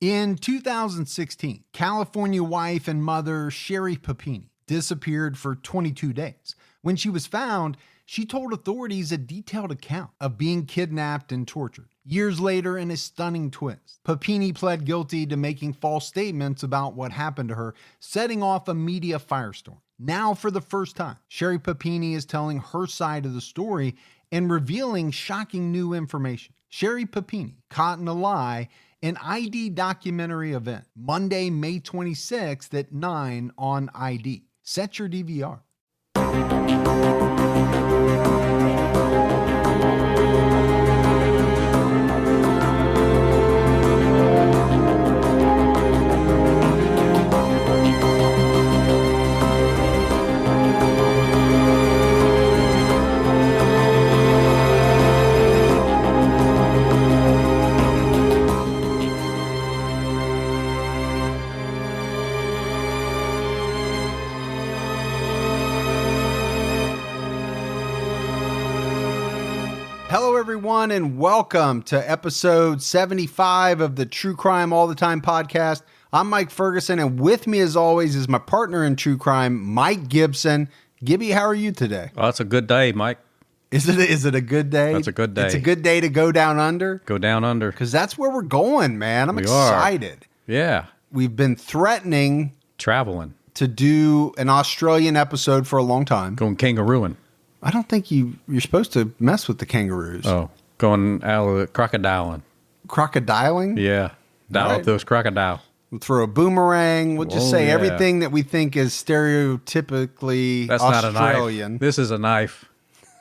In 2016, California wife and mother Sherry Papini disappeared for 22 days. When she was found, she told authorities a detailed account of being kidnapped and tortured. Years later, in a stunning twist, Papini pled guilty to making false statements about what happened to her, setting off a media firestorm. Now, for the first time, Sherry Papini is telling her side of the story and revealing shocking new information. Sherry Papini, Caught in a Lie, an ID documentary event, Monday, May 26th at 9 on ID. Set your DVR. Hello, everyone, and welcome to episode 75 of the True Crime All the Time podcast. I'm Mike Ferguson, and with me, as always, is my partner in true crime, Mike Gibson. Gibby, how are you today? Oh, it's a good day, Mike. Is it a good day? That's a good day. It's a good day to go down under? Go down under. Because that's where we're going, man. I'm excited. Yeah. We've been threatening Traveling. to do an Australian episode for a long time. Going kangarooing. I don't think you're supposed to mess with the kangaroos. Oh, going out of the crocodiling. Crocodiling? Yeah. Dial All right. up those crocodile. We'll throw a boomerang. We'll just say yeah. everything that we think is stereotypically That's Australian. not a knife. This is a knife.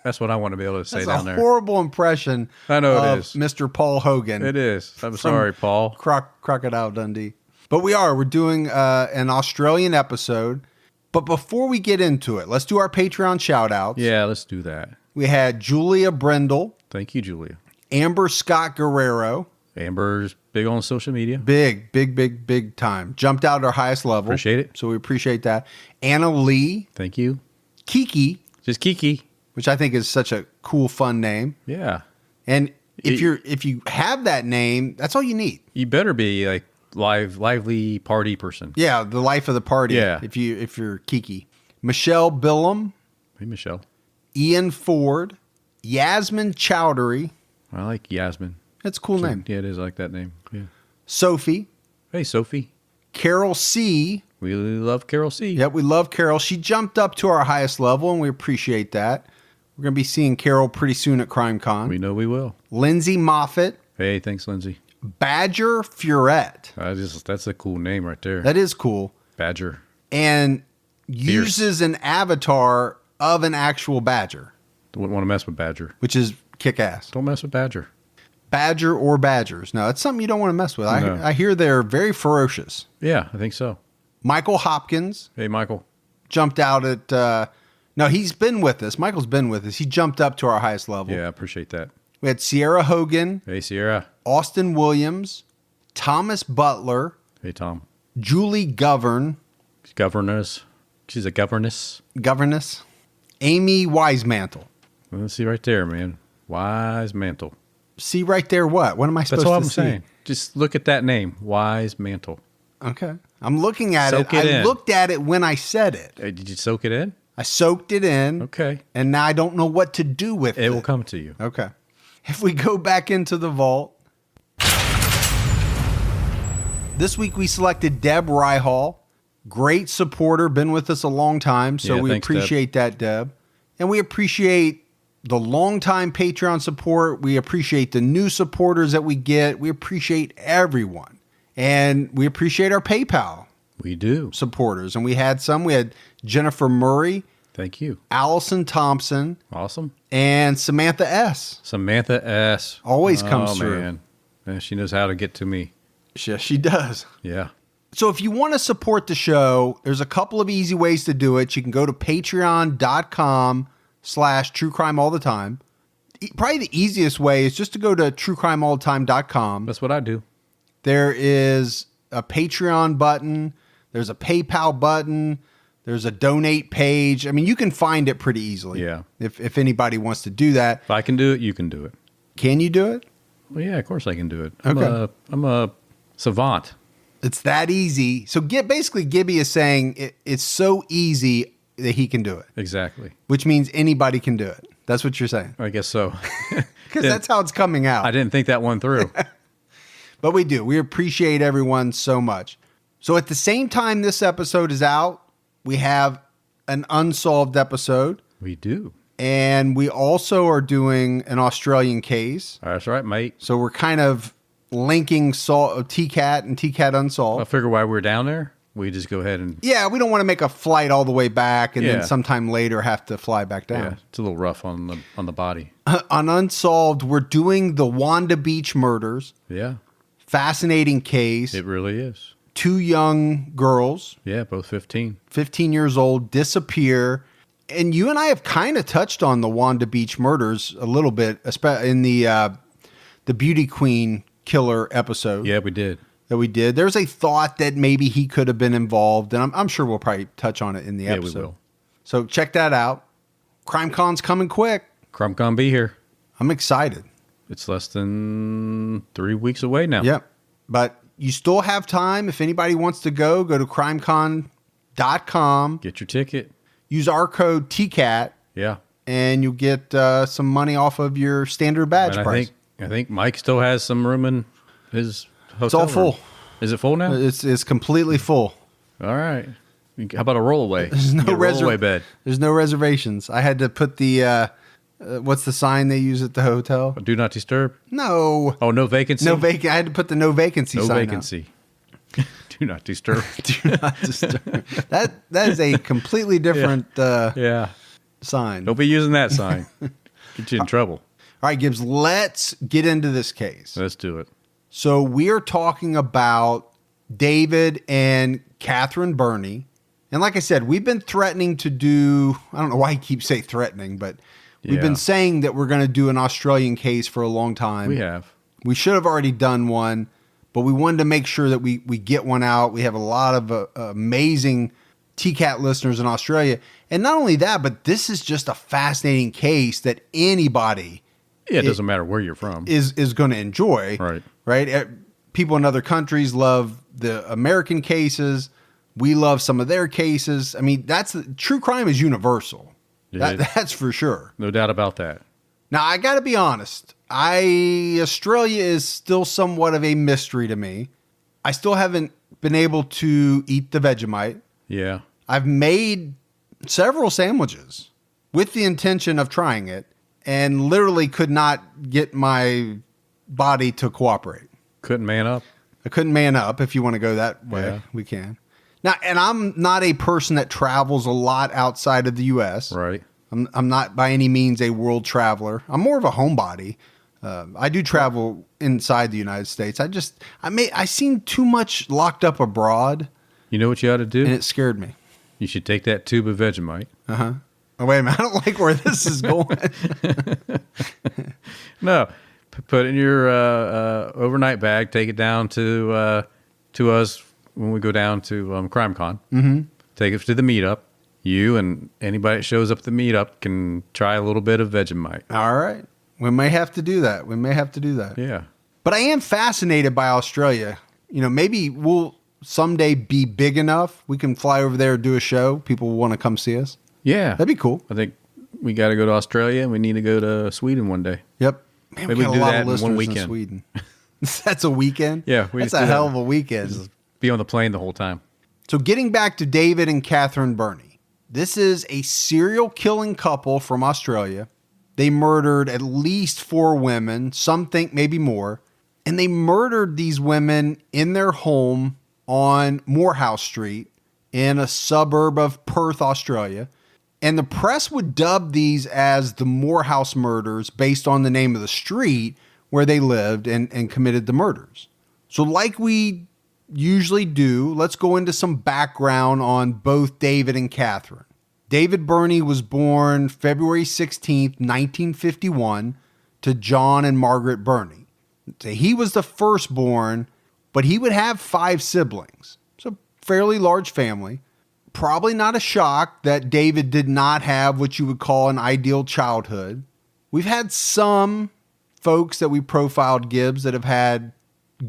That's what I want to be able to say That's down a there. horrible impression I know it of is. Mr. Paul Hogan. It is. I'm sorry, Paul. Crocodile Dundee. But we're doing an Australian episode. But before we get into it, let's do our Patreon shout-outs. Yeah, let's do that. We had Julia Brendel, Thank you, Julia. Amber Scott Guerrero. Amber's big on social media. Big time. Jumped out at our highest level. Appreciate it. So we appreciate that. Anna Lee. Thank you. Kiki, Just Kiki. which I think is such a cool, fun name. Yeah. And if you have that name, that's all you need. You better be like lively party person. Yeah, the life of the party. Yeah. If you're Kiki. Michelle Billum, Hey, Michelle. Ian Ford, Yasmin Chowdhury. I like Yasmin. That's a cool name. Yeah, it is. I like that name. Yeah. Sophie, Hey, Sophie. Carol C. We love Carol C. Yep, we love Carol. She jumped up to our highest level, and we appreciate that. We're going to be seeing Carol pretty soon at CrimeCon. We know we will. Lindsay Moffat, Hey, thanks, Lindsay. Badger Furette. That's a cool name right there. That is cool. Badger. And uses an avatar of an actual badger, Wouldn't want to mess with Badger. which is kick-ass. Don't mess with Badger. Badger or badgers. No, that's something you don't want to mess with. No. I hear they're very ferocious. Yeah, I think so. Michael Hopkins Hey, Michael. jumped out at... no, he's been with us. Michael's been with us. He jumped up to our highest level. Yeah, I appreciate that. We had Sierra Hogan, Hey, Sierra. Austin Williams, Thomas Butler, Hey, Tom. Julie Govern, Governess. She's a governess. Amy Wisemantle. Let's see right there, man. Wise Mantle. See right there what? What am I supposed That's all to I'm see? saying. Just look at that name. Wise Mantle. Okay. I'm looking at Soak it. it I in. looked at it when I said it. Hey, did you soak it in? I soaked it in. Okay. And now I don't know what to do with it. It will come to you. Okay. If we go back into the vault. This week we selected Deb Ryhall. Great supporter, been with us a long time, so Yeah, we thanks, appreciate that, Deb. And we appreciate the long-time Patreon support. We appreciate the new supporters that we get. We appreciate everyone. And we appreciate our PayPal We do. supporters. And we had some. We had Jennifer Murray, Thank you. Allison Thompson, Awesome. and Samantha S. Samantha S. Always comes through. Man. Yeah, she knows how to get to me. Yes, she does. Yeah. So if you want to support the show, there's a couple of easy ways to do it. You can go to patreon.com/True Crime All the Time. Probably the easiest way is just to go to truecrimeallthetime.com. That's what I do. There is a Patreon button. There's a PayPal button. There's a donate page. I mean, you can find it pretty easily. Yeah. If anybody wants to do that. If I can do it, you can do it. Can you do it? Well, yeah, of course I can do it. Okay. I'm a Savant. It's that easy. So basically, Gibby is saying it's so easy that he can do it. Exactly. Which means anybody can do it. That's what you're saying. I guess so. Because that's how it's coming out. I didn't think that one through. But we do. We appreciate everyone so much. So at the same time this episode is out, we have an unsolved episode. We do. And we also are doing an Australian case. That's right, mate. So we're kind of linking TCAT and TCAT Unsolved. I figure why we're down there, we just go ahead and... Yeah, we don't want to make a flight all the way back and then sometime later have to fly back down. Yeah, it's a little rough on the body. On Unsolved, we're doing the Wanda Beach murders. Yeah. Fascinating case. It really is. 2 young girls. Yeah, both 15. 15 years old, disappear. And you and I have kind of touched on the Wanda Beach murders a little bit, especially in the Beauty Queen killer episode. Yeah, we did. There's a thought that maybe he could have been involved, and I'm sure we'll probably touch on it in the episode. Yeah, we will. So check that out. CrimeCon's coming quick. CrimeCon be here. I'm excited. It's less than 3 weeks away now. Yep. But you still have time. If anybody wants to go to crimecon.com. Get your ticket. Use our code TCAT. Yeah. And you'll get some money off of your standard badge price. I think Mike still has some room in his hotel It's all room. full. Is it full now? It's completely full. All right. How about a rollaway? There's no rollaway bed. There's no reservations. I had to put the what's the sign they use at the hotel? Do not disturb. No. Oh, no vacancy. I had to put the no vacancy sign. No vacancy. Do not disturb. Do not disturb. That is a completely different sign. Don't be using that sign. Get you in trouble. All right, Gibbs, let's get into this case. Let's do it. So we are talking about David and Catherine Birnie. And like I said, we've been threatening to do, I don't know why I keep saying threatening, but we've been saying that we're going to do an Australian case for a long time. We have. We should have already done one, but we wanted to make sure that we get one out. We have a lot of amazing TCAT listeners in Australia. And not only that, but this is just a fascinating case that anybody... Yeah, it doesn't matter where you're from. Is going to enjoy. Right? People in other countries love the American cases. We love some of their cases. I mean, true crime is universal. That's for sure. No doubt about that. Now, I got to be honest. Australia is still somewhat of a mystery to me. I still haven't been able to eat the Vegemite. Yeah. I've made several sandwiches with the intention of trying it and literally could not get my body to cooperate. Couldn't man up? I couldn't man up. If you want to go that way, we can. Now, and I'm not a person that travels a lot outside of the U.S. Right. I'm not by any means a world traveler. I'm more of a homebody. I do travel inside the United States. I seem too much locked up abroad. You know what you ought to do? And it scared me. You should take that tube of Vegemite. Uh-huh. Oh, wait a minute. I don't like where this is going. No. Put it in your overnight bag. Take it down to us when we go down to CrimeCon. Mm-hmm. Take it to the meetup. You and anybody that shows up at the meetup can try a little bit of Vegemite. All right. We may have to do that. Yeah. But I am fascinated by Australia. You know, maybe we'll someday be big enough. We can fly over there and do a show. People will want to come see us. Yeah. That'd be cool. I think we got to go to Australia and we need to go to Sweden one day. Yep. Man, maybe we got do a lot that of in one listeners weekend. in Sweden. That's a weekend? Yeah. That's a hell of a weekend. Just be on the plane the whole time. So getting back to David and Catherine Birnie. This is a serial killing couple from Australia. They murdered at least 4 women. Some think maybe more. And they murdered these women in their home on Moorhouse Street in a suburb of Perth, Australia. And the press would dub these as the Moorhouse Murders based on the name of the street where they lived and committed the murders. So like we usually do, let's go into some background on both David and Catherine. David Birnie was born February 16th, 1951 to John and Margaret Birnie. So he was the firstborn, but he would have 5 siblings. So fairly large family. Probably not a shock that David did not have what you would call an ideal childhood. We've had some folks that we profiled, Gibbs, that have had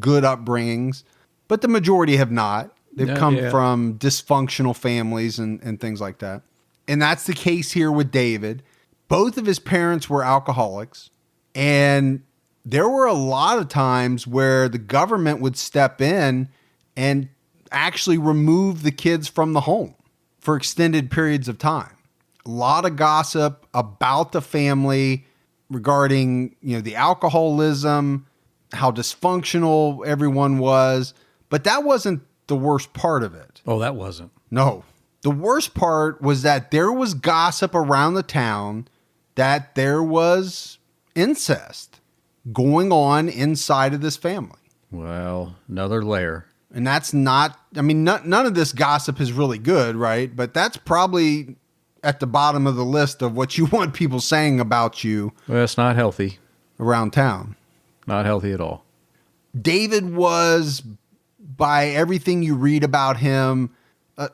good upbringings. but the majority have not. They've come Yeah. from dysfunctional families and things like that. And that's the case here with David. Both of his parents were alcoholics, and there were a lot of times where the government would step in and actually remove the kids from the home for extended periods of time. A lot of gossip about the family regarding, the alcoholism, how dysfunctional everyone was. But that wasn't the worst part of it. Oh, that wasn't. No. The worst part was that there was gossip around the town that there was incest going on inside of this family. Well, another layer. And that's not, none of this gossip is really good, right? But that's probably at the bottom of the list of what you want people saying about you Well, it's not healthy. around town. Not healthy at all. David was, by everything you read about him,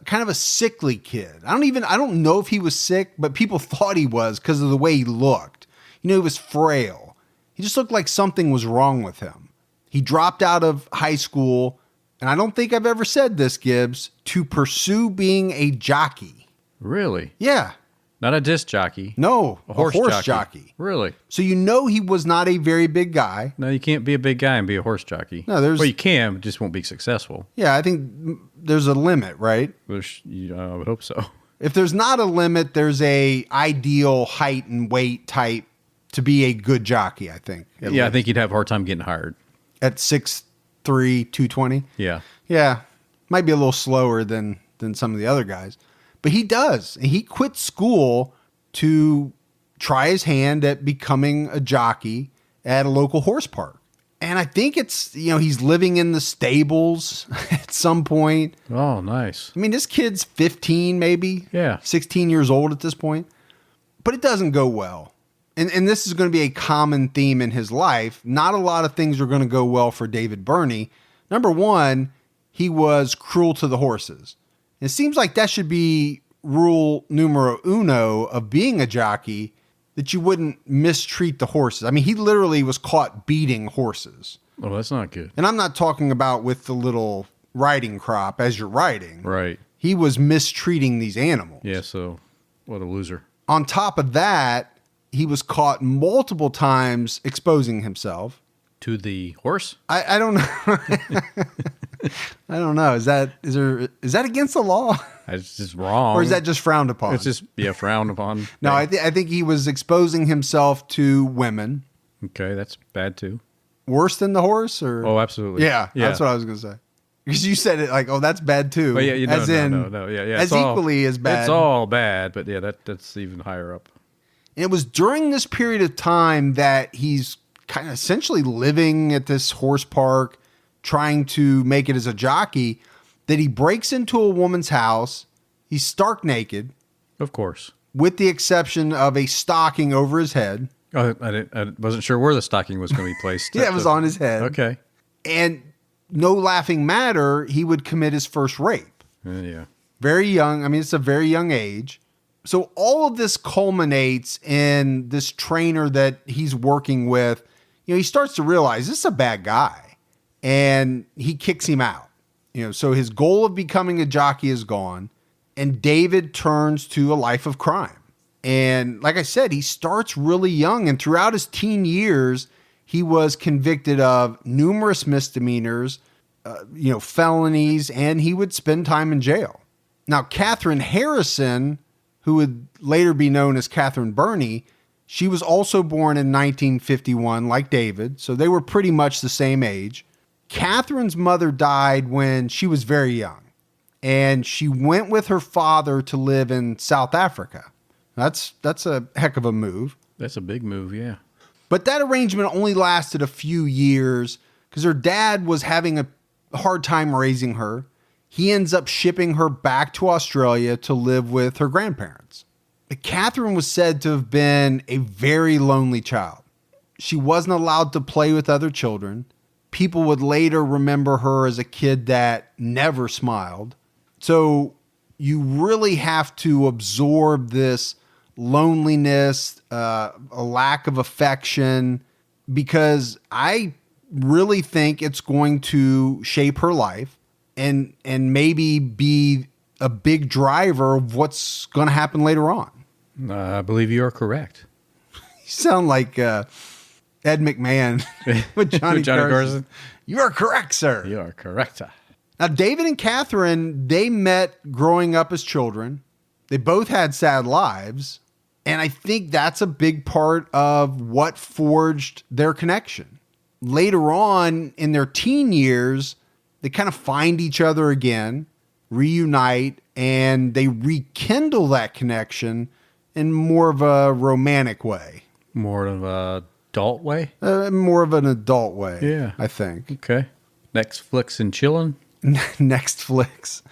kind of a sickly kid. I don't know if he was sick, but people thought he was because of the way he looked. He was frail. He just looked like something was wrong with him. He dropped out of high school, and I don't think I've ever said this, Gibbs, to pursue being a jockey. Really? Yeah. Not a disc jockey. No, A horse jockey. Really? So he was not a very big guy. No, you can't be a big guy and be a horse jockey. No, there's- Well, you can, but just won't be successful. Yeah, I think there's a limit, right? I would hope so. If there's not a limit, there's a ideal height and weight type to be a good jockey, I think. Yeah, I think you'd have a hard time getting hired. At 6'3", 220. Yeah. Yeah, might be a little slower than some of the other guys. But he does. And he quit school to try his hand at becoming a jockey at a local horse park. And I think it's, he's living in the stables at some point. Oh, nice. This kid's 15, maybe. Yeah. 16 years old at this point. But it doesn't go well. And this is going to be a common theme in his life. Not a lot of things are going to go well for David Birnie. Number one, he was cruel to the horses. It seems like that should be rule numero uno of being a jockey, that you wouldn't mistreat the horses. He literally was caught beating horses. Oh, that's not good. And I'm not talking about with the little riding crop as you're riding. Right. He was mistreating these animals. Yeah, so what a loser. On top of that, he was caught multiple times exposing himself. To the horse? I don't know. I don't know. Is that against the law? That's just wrong. Or is that just frowned upon? It's just, frowned upon. No, I think he was exposing himself to women. Okay, that's bad too. Worse than the horse? Or Oh, absolutely. Yeah, that's what I was going to say. Because you said it like, oh, that's bad too. But yeah, no. Yeah. As equally as bad. It's all bad, but yeah, that's even higher up. And it was during this period of time that he's kind of essentially living at this horse park, trying to make it as a jockey, that he breaks into a woman's house. He's stark naked. Of course. With the exception of a stocking over his head. Oh, I wasn't sure where the stocking was going to be placed. Yeah, it was on his head. Okay. And no laughing matter, he would commit his first rape. Yeah. Very young. It's a very young age. So all of this culminates in this trainer that he's working with. He starts to realize this is a bad guy, and he kicks him out. So his goal of becoming a jockey is gone, and David turns to a life of crime. And like I said, he starts really young, and throughout his teen years, he was convicted of numerous misdemeanors, felonies, and he would spend time in jail. Now, Catherine Harrison, who would later be known as Catherine Birnie, she was also born in 1951, like David, so they were pretty much the same age. Catherine's mother died when she was very young, and she went with her father to live in South Africa. That's a heck of a move. That's a big move, yeah. But that arrangement only lasted a few years because her dad was having a hard time raising her. He ends up shipping her back to Australia to live with her grandparents. Catherine was said to have been a very lonely child. She wasn't allowed to play with other children. People would later remember her as a kid that never smiled. So you really have to absorb this loneliness, a lack of affection, because I really think it's going to shape her life and maybe be a big driver of what's going to happen later on. I believe you are correct. You sound like Ed McMahon with Johnny Carson. You are correct, sir. You are correct. Now, David and Catherine, they met growing up as children. They both had sad lives. And I think that's a big part of what forged their connection. Later on in their teen years, they kind of find each other again, reunite, and they rekindle that connection in more of a romantic way. More of an adult way? More of an adult way, yeah, I think. Okay. Netflix and chilling? Netflix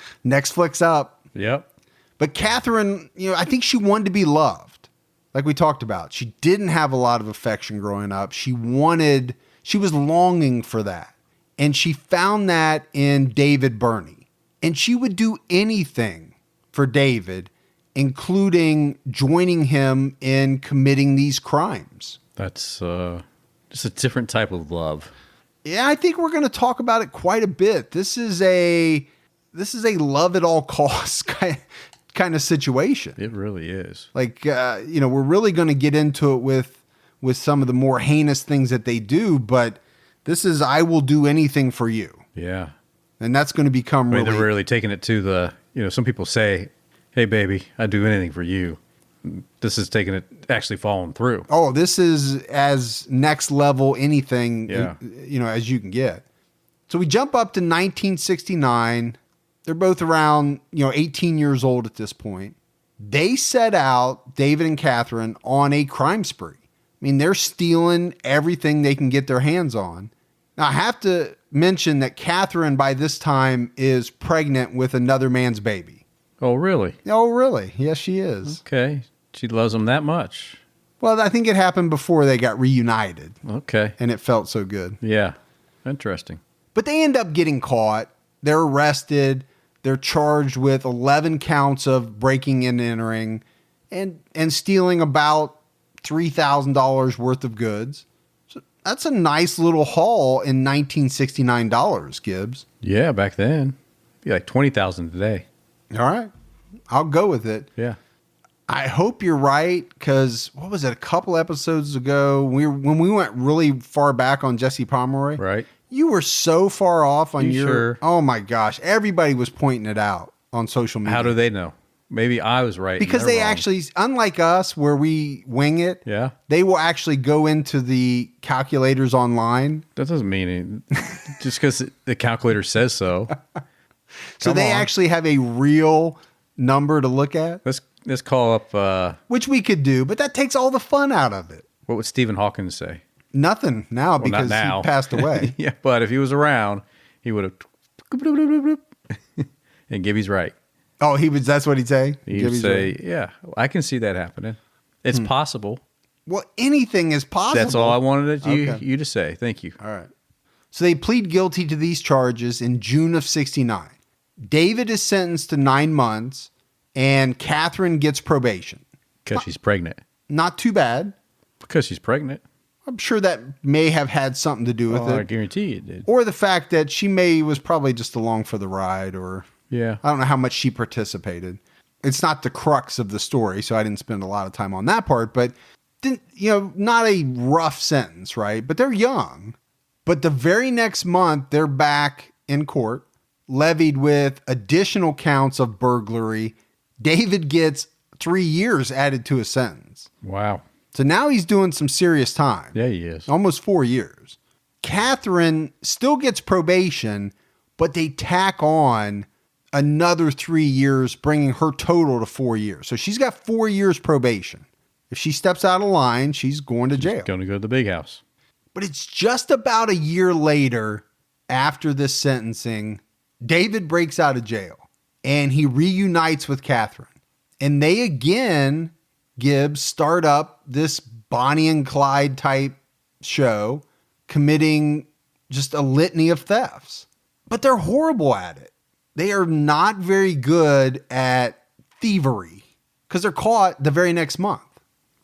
up. Yep. But Catherine, I think she wanted to be loved. Like we talked about. She didn't have a lot of affection growing up. She was longing for that. And she found that in David Birnie. And she would do anything for David, including joining him in committing these crimes. That's just a different type of love. Yeah, I think we're going to talk about it quite a bit. This is a love at all costs kind of situation. It really is. Like, we're really going to get into it with some of the more heinous things that they do, but this is, I will do anything for you. Yeah. And that's going to become really... They're really taking it to the, some people say, hey, baby, I'd do anything for you. This is taking it, actually following through. Oh, this is as next level anything, yeah. As you can get. So we jump up to 1969. They're both around, 18 years old at this point. They set out, David and Catherine, on a crime spree. I mean, they're stealing everything they can get their hands on. Now, I have to mention that Catherine, by this time, is pregnant with another man's baby. Oh, really? Oh, really? Yes, she is. Okay. She loves him that much. Well, I think it happened before they got reunited. Okay. And it felt so good. Yeah. Interesting. But they end up getting caught. They're arrested. They're charged with 11 counts of breaking and entering and stealing about $3,000 worth of goods. So that's a nice little haul in 1969 dollars, Gibbs. Yeah, back then. Be like 20,000 today. All right. I'll go with it. Yeah. I hope you're right, because what was it, a couple episodes ago, when we went really far back on Jesse Pomeroy? Right. You were so far off on your... Sure? Oh, my gosh. Everybody was pointing it out on social media. How do they know? Maybe I was right. Because they actually, unlike us, where we wing it, yeah, they will actually go into the calculators online. That doesn't mean it. Just because the calculator says so. So they actually have a real number to look at. Let's call up... which we could do, but that takes all the fun out of it. What would Stephen Hawking say? Nothing now, because he passed away. Yeah, but if he was around, he would have... And Gibby's right. Oh, that's what he'd say? He'd say, right. Yeah, I can see that happening. It's possible. Well, anything is possible. That's all I wanted you to say. Thank you. All right. So they plead guilty to these charges in June of 69. David is sentenced to 9 months, and Catherine gets probation. Because she's pregnant. Not too bad. Because she's pregnant. I'm sure that may have had something to do with it. I guarantee it did. Or the fact that she was probably just along for the ride, or yeah, I don't know how much she participated. It's not the crux of the story, so I didn't spend a lot of time on that part, but not a rough sentence, right? But they're young. But the very next month, they're back in court, levied with additional counts of burglary. David gets 3 years added to his sentence. Wow. So now he's doing some serious time. Yeah, he is. Almost 4 years. Catherine still gets probation, but they tack on another 3 years, bringing her total to 4 years. So she's got 4 years probation. If she steps out of line, she's going to jail. Going to go to the big house. But it's just about a year later, after this sentencing, David breaks out of jail and he reunites with Catherine. And they again, Gibbs, start up this Bonnie and Clyde type show, committing just a litany of thefts. But they're horrible at it. They are not very good at thievery because they're caught the very next month,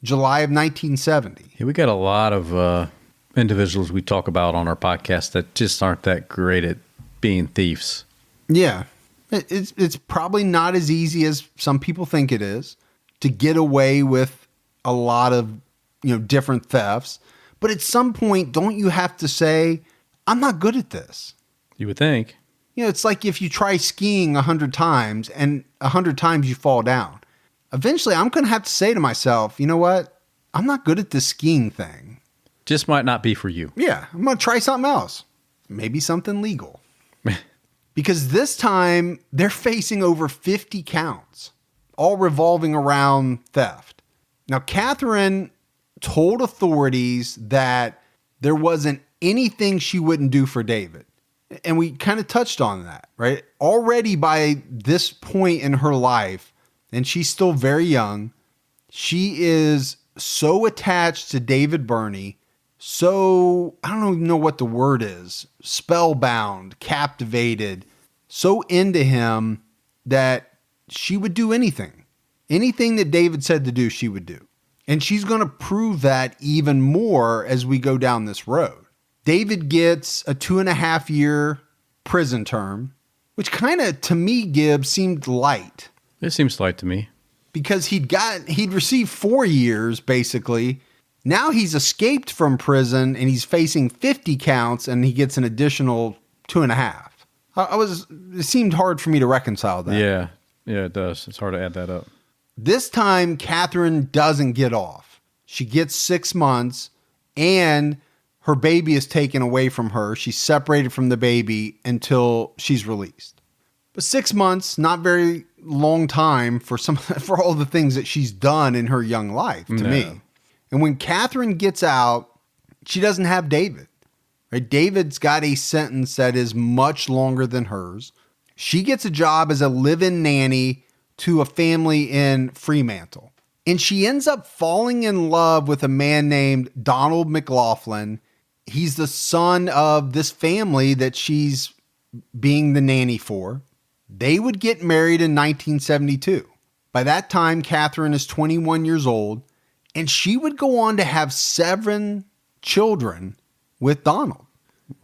July of 1970. Yeah, we got a lot of individuals we talk about on our podcast that just aren't that great at being thieves. Yeah. It's probably not as easy as some people think it is to get away with a lot of, different thefts. But at some point, don't you have to say, I'm not good at this? You would think. It's like if you try skiing 100 times and 100 times you fall down. Eventually, I'm going to have to say to myself, you know what? I'm not good at this skiing thing. Just might not be for you. Yeah, I'm going to try something else. Maybe something legal. Because this time, they're facing over 50 counts, all revolving around theft. Now, Catherine told authorities that there wasn't anything she wouldn't do for David. And we kind of touched on that, right? Already by this point in her life, and she's still very young, she is so attached to David Birnie, so, I don't even know what the word is, spellbound, captivated, so into him that she would do anything. Anything that David said to do, she would do. And she's going to prove that even more as we go down this road. David gets a 2.5-year prison term, which kind of, to me, Gibbs, seemed light. It seems light to me. Because he'd received 4 years, basically. Now he's escaped from prison and he's facing 50 counts and he gets an additional 2.5. It seemed hard for me to reconcile that. Yeah, it does. It's hard to add that up. This time, Catherine doesn't get off. She gets 6 months and her baby is taken away from her. She's separated from the baby until she's released. But 6 months, not very long time for all the things that she's done in her young life, to me. And when Catherine gets out, she doesn't have David. Right? David's got a sentence that is much longer than hers. She gets a job as a live-in nanny to a family in Fremantle. And she ends up falling in love with a man named Donald McLaughlin. He's the son of this family that she's being the nanny for. They would get married in 1972. By that time, Catherine is 21 years old, and she would go on to have 7 children with Donald.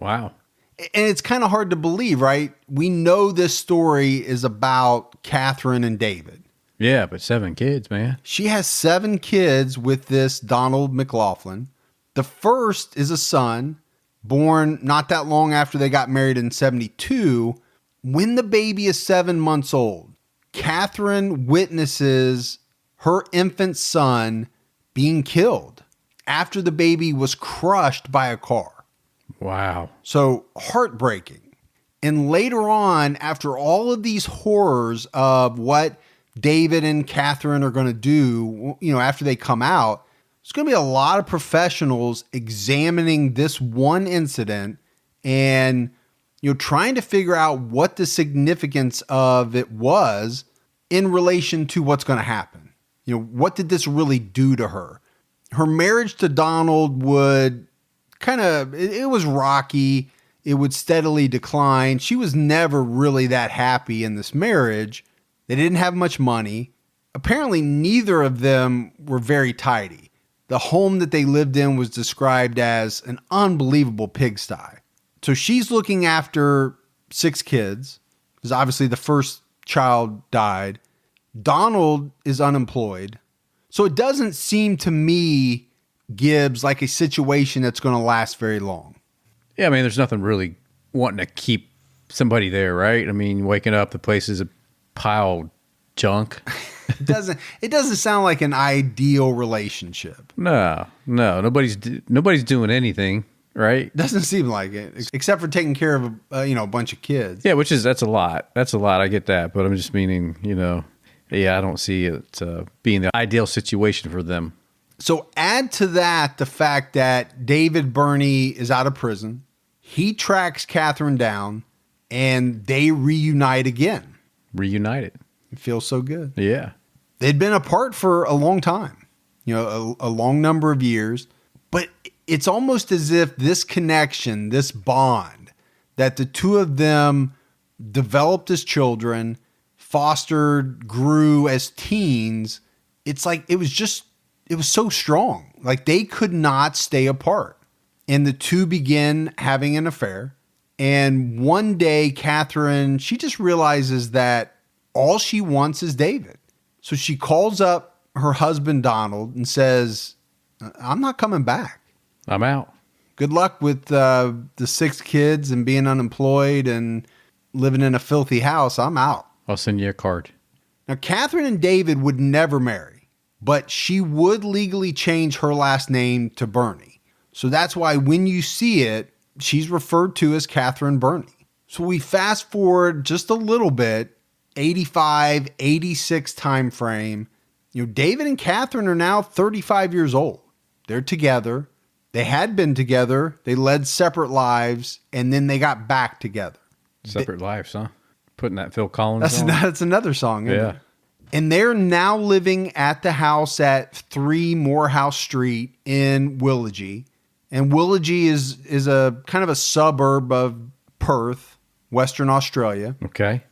Wow. And it's kind of hard to believe, right? We know this story is about Catherine and David. Yeah, but 7 kids, man. She has 7 kids with this Donald McLaughlin. The first is a son, born not that long after they got married in 72. When the baby is 7 months old, Catherine witnesses her infant son being killed after the baby was crushed by a car. Wow. So heartbreaking. And later on, after all of these horrors of what David and Catherine are going to do, after they come out, there's going to be a lot of professionals examining this one incident and, trying to figure out what the significance of it was in relation to what's going to happen. What did this really do to her? Her marriage to Donald would it was rocky. It would steadily decline. She was never really that happy in this marriage. They didn't have much money. Apparently, neither of them were very tidy. The home that they lived in was described as an unbelievable pigsty. So she's looking after 6 kids, because obviously the first child died. Donald is unemployed. So it doesn't seem to me, Gibbs, like a situation that's going to last very long. Yeah, I mean, there's nothing really wanting to keep somebody there, right? I mean, waking up, the place is a pile of junk. It doesn't sound like an ideal relationship. No, nobody's doing anything, right? Doesn't seem like it, except for taking care of a bunch of kids. Yeah, that's a lot. I get that, but I'm just meaning, I don't see it being the ideal situation for them. So add to that the fact that David Birnie is out of prison. He tracks Catherine down, and they reunite again. Reunited. It feels so good. Yeah. They'd been apart for a long time, a long number of years. But it's almost as if this connection, this bond that the two of them developed as children, fostered, grew as teens, it's like it was so strong. Like they could not stay apart. and the two begin having an affair. And one day, Catherine, she just realizes that all she wants is David. So she calls up her husband, Donald, and says, I'm not coming back. I'm out. Good luck with the 6 kids and being unemployed and living in a filthy house. I'm out. I'll send you a card. Now, Catherine and David would never marry, but she would legally change her last name to Birnie. So that's why when you see it, she's referred to as Catherine Birnie. So we fast forward just a little bit, 85, 86 time frame. David and Catherine are now 35 years old. They're together. They had been together. They led separate lives, and then they got back together. Separate lives, huh? Putting that Phil Collins on. That's another song, isn't it? And they're now living at the house at 3 Moorhouse Street in Willagee. And Willagee is a kind of a suburb of Perth, Western Australia. Okay.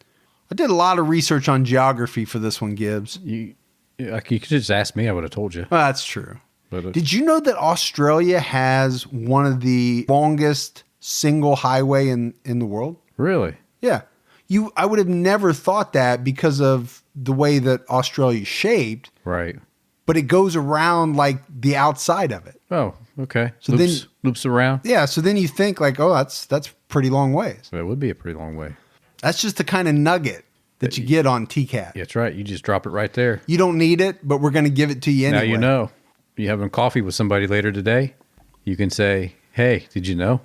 I did a lot of research on geography for this one, Gibbs. You could just ask me. I would have told you. Well, that's true. But did you know that Australia has one of the longest single highway in the world? Really? Yeah. I would have never thought that because of the way that Australia's shaped. Right. But it goes around like the outside of it. Oh, okay. So loops around. Yeah. So then you think like, oh, that's pretty long ways. It would be a pretty long way. That's just the kind of nugget that you get on TCAT. Yeah, that's right. You just drop it right there. You don't need it, but we're going to give it to you anyway. Now you know. You having coffee with somebody later today, you can say, hey, did you know?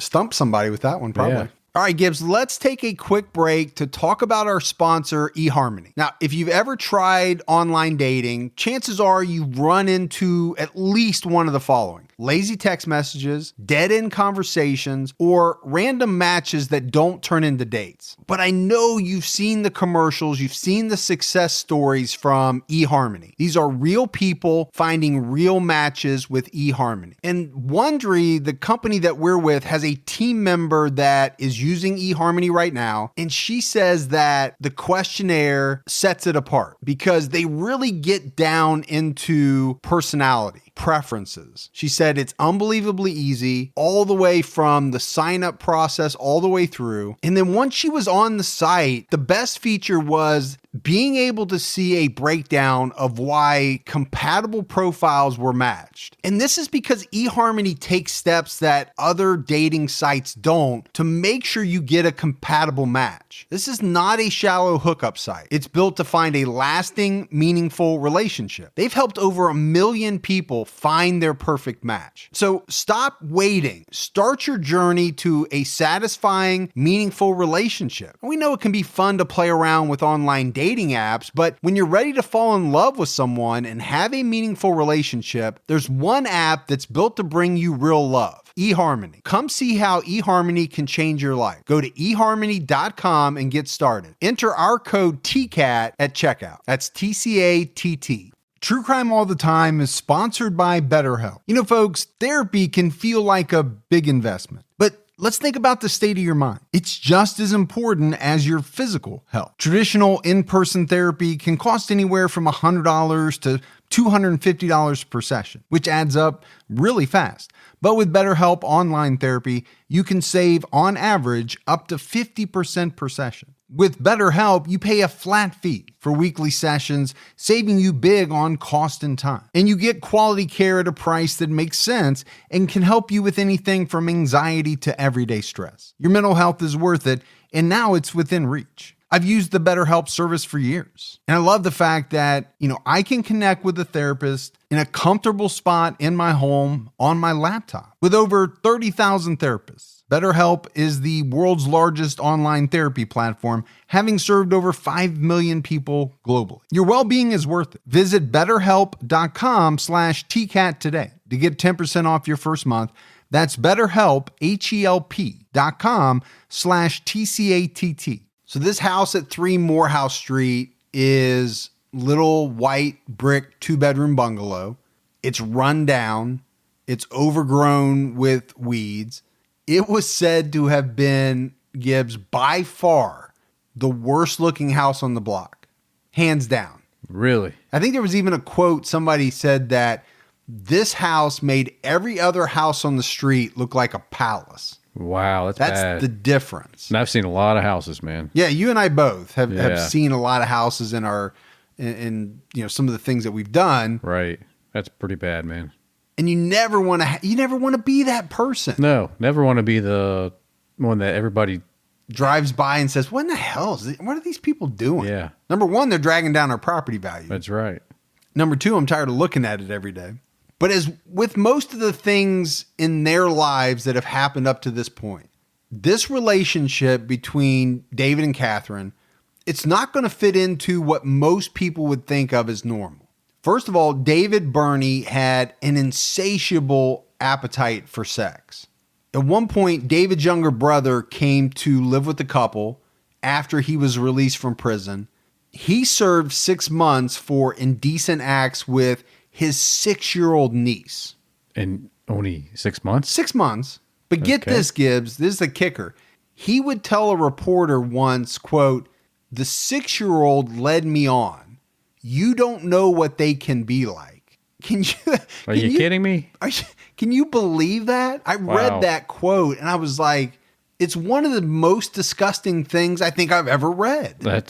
Stump somebody with that one, probably. Yeah. All right, Gibbs, let's take a quick break to talk about our sponsor, eHarmony. Now, if you've ever tried online dating, chances are you've run into at least one of the following: lazy text messages, dead-end conversations, or random matches that don't turn into dates. But I know you've seen the commercials, you've seen the success stories from eHarmony. These are real people finding real matches with eHarmony. And Wondery, the company that we're with, has a team member that is using eHarmony right now, and she says that the questionnaire sets it apart because they really get down into personality, preferences. She said it's unbelievably easy, all the way from the sign-up process all the way through. And then once she was on the site, the best feature was being able to see a breakdown of why compatible profiles were matched. And this is because eHarmony takes steps that other dating sites don't to make sure you get a compatible match. This is not a shallow hookup site. It's built to find a lasting, meaningful relationship. They've helped over 1 million people find their perfect match. So stop waiting. Start your journey to a satisfying, meaningful relationship. We know it can be fun to play around with online dating apps, but when you're ready to fall in love with someone and have a meaningful relationship, there's one app that's built to bring you real love: eHarmony. Come see how eHarmony can change your life. Go to eHarmony.com and get started. Enter our code TCAT at checkout. That's TCATT. True Crime All the Time is sponsored by BetterHelp. Folks, therapy can feel like a big investment, but let's think about the state of your mind. It's just as important as your physical health. Traditional in-person therapy can cost anywhere from $100 to $250 per session, which adds up really fast. But with BetterHelp Online Therapy, you can save, on average, up to 50% per session. With BetterHelp, you pay a flat fee for weekly sessions, saving you big on cost and time. And you get quality care at a price that makes sense and can help you with anything from anxiety to everyday stress. Your mental health is worth it, and now it's within reach. I've used the BetterHelp service for years, and I love the fact that, I can connect with a therapist in a comfortable spot in my home on my laptop. With over 30,000 therapists, BetterHelp is the world's largest online therapy platform, having served over 5 million people globally. Your well-being is worth it. Visit BetterHelp.com/TCAT today to get 10% off your first month. That's BetterHelp, HELP.com/TCATT. So this house at 3 Moorhouse Street is little white brick 2-bedroom bungalow. It's run down. It's overgrown with weeds. It was said to have been, Gibbs, by far the worst looking house on the block. Hands down. Really? I think there was even a quote. Somebody said that This house made every other house on the street look like a palace. Wow, that's bad. The difference. And I've seen a lot of houses, man. Yeah, you and I both have seen a lot of houses in some of the things that we've done. Right. That's pretty bad, man. And you never want to be that person. No, never want to be the one that everybody drives by and says, what are these people doing? Yeah. Number one, they're dragging down our property value. That's right. Number two, I'm tired of looking at it every day. But as with most of the things in their lives that have happened up to this point, this relationship between David and Catherine, it's not going to fit into what most people would think of as normal. First of all, David Birnie had an insatiable appetite for sex. At one point, David's younger brother came to live with the couple after he was released from prison. He served 6 months for indecent acts with his 6-year-old niece. And only 6 months? 6 months. But get this, Gibbs, this is the kicker. He would tell a reporter once, quote, "The 6-year-old led me on. You don't know what they can be like." Are you kidding me? Can you believe that? I read that quote and I was like, it's one of the most disgusting things I think I've ever read. That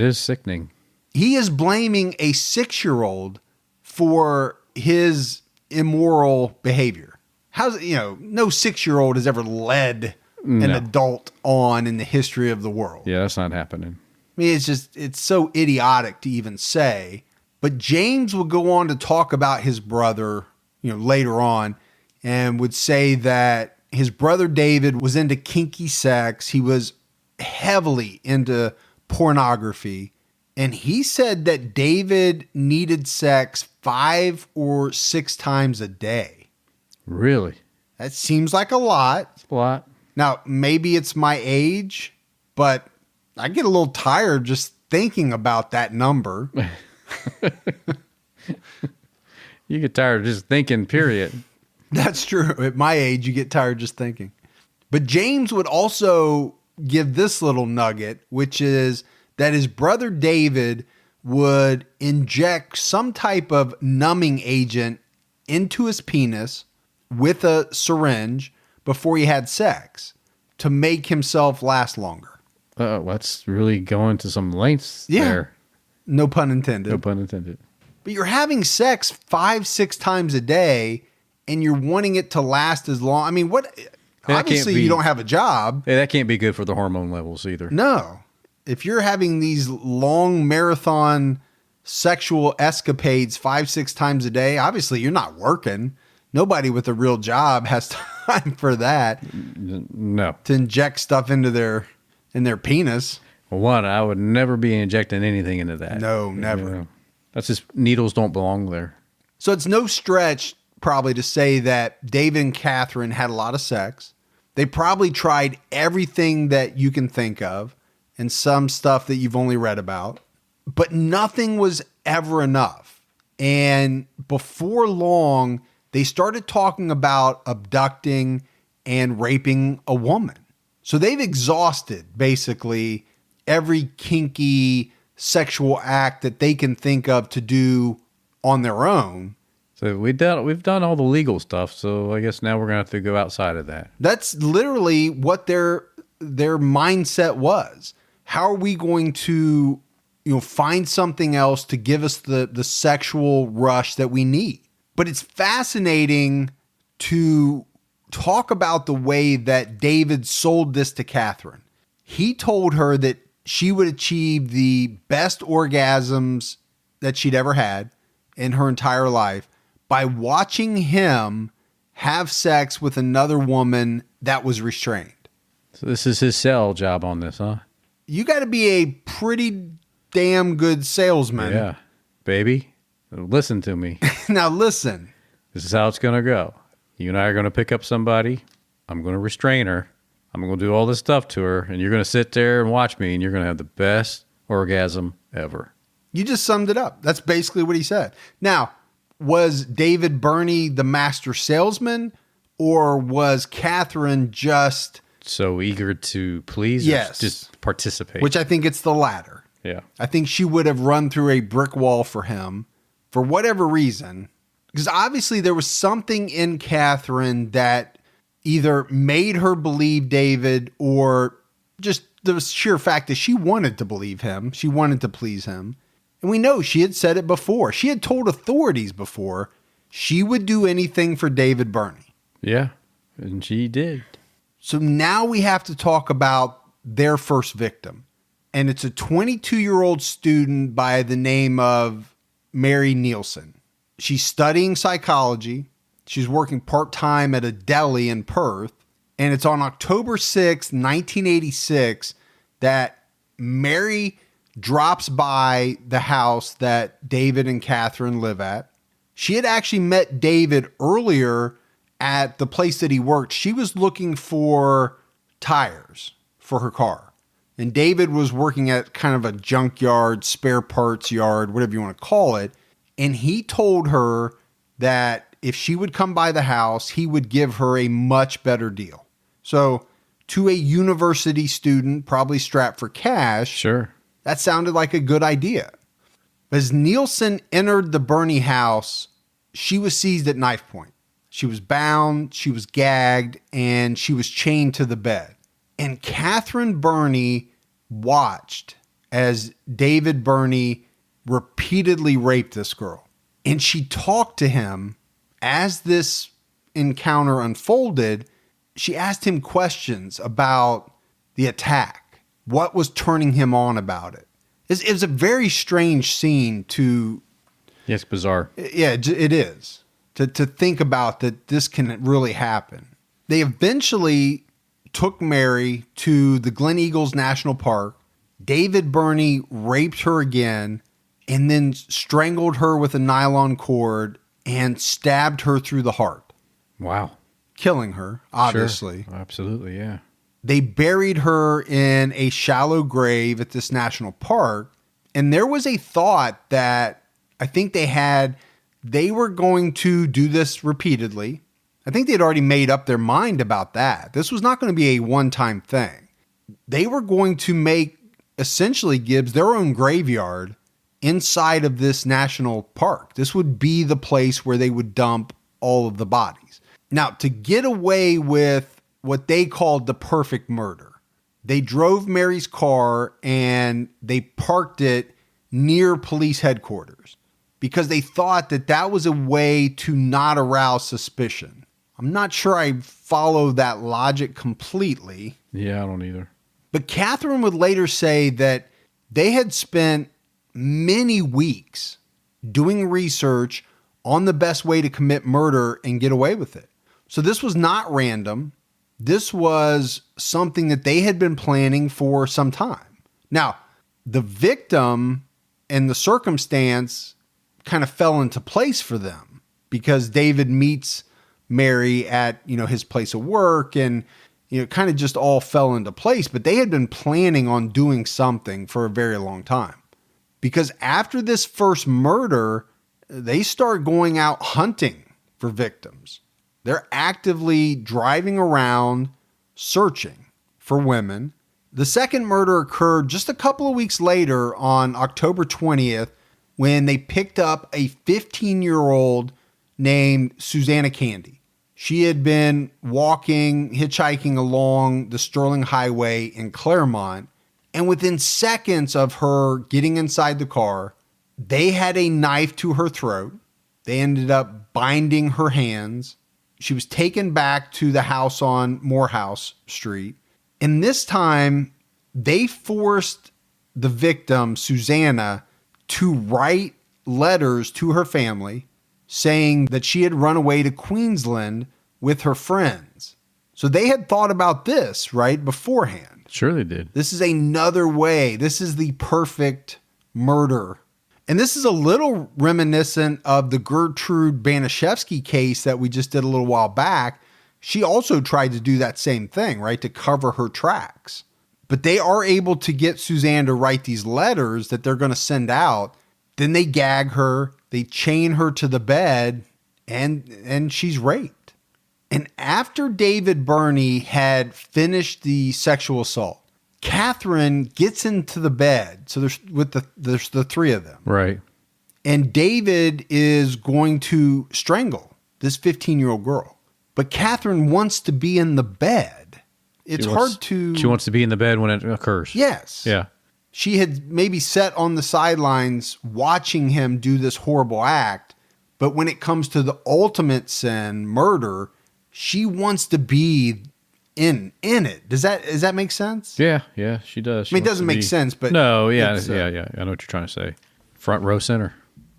is sickening. He is blaming a 6-year-old for his immoral behavior. No 6-year-old has ever led an adult on in the history of the world. Yeah, that's not happening. I mean, it's so idiotic to even say. But James would go on to talk about his brother, later on, and would say that his brother David was into kinky sex. He was heavily into pornography. And he said that David needed sex 5 or 6 times a day. Really? That seems like a lot. It's a lot. Now, maybe it's my age, but I get a little tired just thinking about that number. You get tired of just thinking, period. That's true. At my age, you get tired just thinking. But James would also give this little nugget, which is that his brother David would inject some type of numbing agent into his penis with a syringe before he had sex to make himself last longer. That's really going to some lengths there. No pun intended. No pun intended. But you're having sex 5-6 times a day and you're wanting it to last as long. I mean, obviously you don't have a job. Yeah, that can't be good for the hormone levels either. No. If you're having these long marathon sexual escapades 5-6 times a day, obviously you're not working. Nobody with a real job has time for that. No. To inject stuff into their penis. Well, one, I would never be injecting anything into that. No, never. That's just, needles don't belong there. So it's no stretch probably to say that David and Catherine had a lot of sex. They probably tried everything that you can think of and some stuff that you've only read about, but nothing was ever enough. And before long, they started talking about abducting and raping a woman. So they've exhausted basically every kinky sexual act that they can think of to do on their own. So we've done all the legal stuff. So I guess now we're gonna have to go outside of that. That's literally what their mindset was. How are we going to, find something else to give us the sexual rush that we need? But it's fascinating to talk about the way that David sold this to Catherine. He told her that she would achieve the best orgasms that she'd ever had in her entire life by watching him have sex with another woman that was restrained. So this is his sell job on this, huh? You got to be a pretty damn good salesman. Yeah. Baby, listen to me. Now listen. This is how it's going to go. You and I are going to pick up somebody. I'm going to restrain her. I'm going to do all this stuff to her, and you're going to sit there and watch me, and you're going to have the best orgasm ever. You just summed it up. That's basically what he said. Now, was David Birnie the master salesman, or was Catherine just so eager to please? Yes. Just participate. Which I think it's the latter. Yeah. I think she would have run through a brick wall for him for whatever reason. Because obviously there was something in Catherine that either made her believe David or just the sheer fact that she wanted to believe him. She wanted to please him. And we know she had said it before. She had told authorities before she would do anything for David Birnie. Yeah, and she did. So now we have to talk about their first victim. And it's a 22-year-old student by the name of Mary Nielsen. She's studying psychology. She's working part-time at a deli in Perth. And it's on October 6th, 1986, that Mary drops by the house that David and Catherine live at. She had actually met David earlier at the place that he worked. She was looking for tires for her car. And David was working at kind of a junkyard, spare parts yard, whatever you want to call it. And he told her that if she would come by the house, he would give her a much better deal. So to a university student, probably strapped for cash, Sure. that sounded like a good idea. As Nielsen entered the Birnie house, she was seized at knife point. She was bound, she was gagged, and she was chained to the bed. And Catherine Birnie watched as David Birnie repeatedly raped this girl. And she talked to him as this encounter unfolded. She asked him questions about the attack, what was turning him on about it. It was a very strange scene to... Yeah, it's bizarre. Yeah, it is. To think about that this can really happen. They eventually took Mary to the Glen Eagles National Park. David Birnie raped her again and then strangled her with a nylon cord and stabbed her through the heart. Wow. Killing her, obviously. Sure. Absolutely, yeah. They buried her in a shallow grave at this national park. And there was a thought that I think they were going to do this repeatedly. I think they'd already made up their mind about that. This was not going to be a one-time thing. They were going to make, essentially, Gibbs, their own graveyard inside of this national park. This would be the place where they would dump all of the bodies. Now, to get away with what they called the perfect murder, they drove Mary's car and they parked it near police headquarters because they thought that that was a way to not arouse suspicion. I'm not sure I follow that logic completely. Yeah, I don't either. But Catherine would later say that they had spent many weeks doing research on the best way to commit murder and get away with it. So this was not random. This was something that they had been planning for some time. Now, the victim and the circumstance kind of fell into place for them because David meets Mary at, his place of work and, kind of just all fell into place. But they had been planning on doing something for a very long time because after this first murder, they start going out hunting for victims. They're actively driving around searching for women. The second murder occurred just a couple of weeks later on October 20th when they picked up a 15-year-old named Susanna Candy. She had been hitchhiking along the Sterling Highway in Claremont, and within seconds of her getting inside the car, they had a knife to her throat. They ended up binding her hands. She was taken back to the house on Moorhouse Street. And this time, they forced the victim, Susanna, to write letters to her family saying that she had run away to Queensland with her friends. So they had thought about this, right, beforehand. Sure they did. This is another way. This is the perfect murder. And this is a little reminiscent of the Gertrude Banishevsky case that we just did a little while back. She also tried to do that same thing, right, to cover her tracks. But they are able to get Suzanne to write these letters that they're going to send out. Then they gag her, they chain her to the bed, and she's raped. And after David Birnie had finished the sexual assault, Catherine gets into the bed. So there's the three of them. Right. And David is going to strangle this 15-year-old girl. But Catherine wants to be in the bed. It's hard to... She wants to be in the bed when it occurs. Yes. Yeah. She had maybe sat on the sidelines watching him do this horrible act. But when it comes to the ultimate sin, murder, she wants to be in it. Does that make sense? Yeah, she does. I mean, it doesn't make sense, but... No, yeah. I know what you're trying to say. Front row center.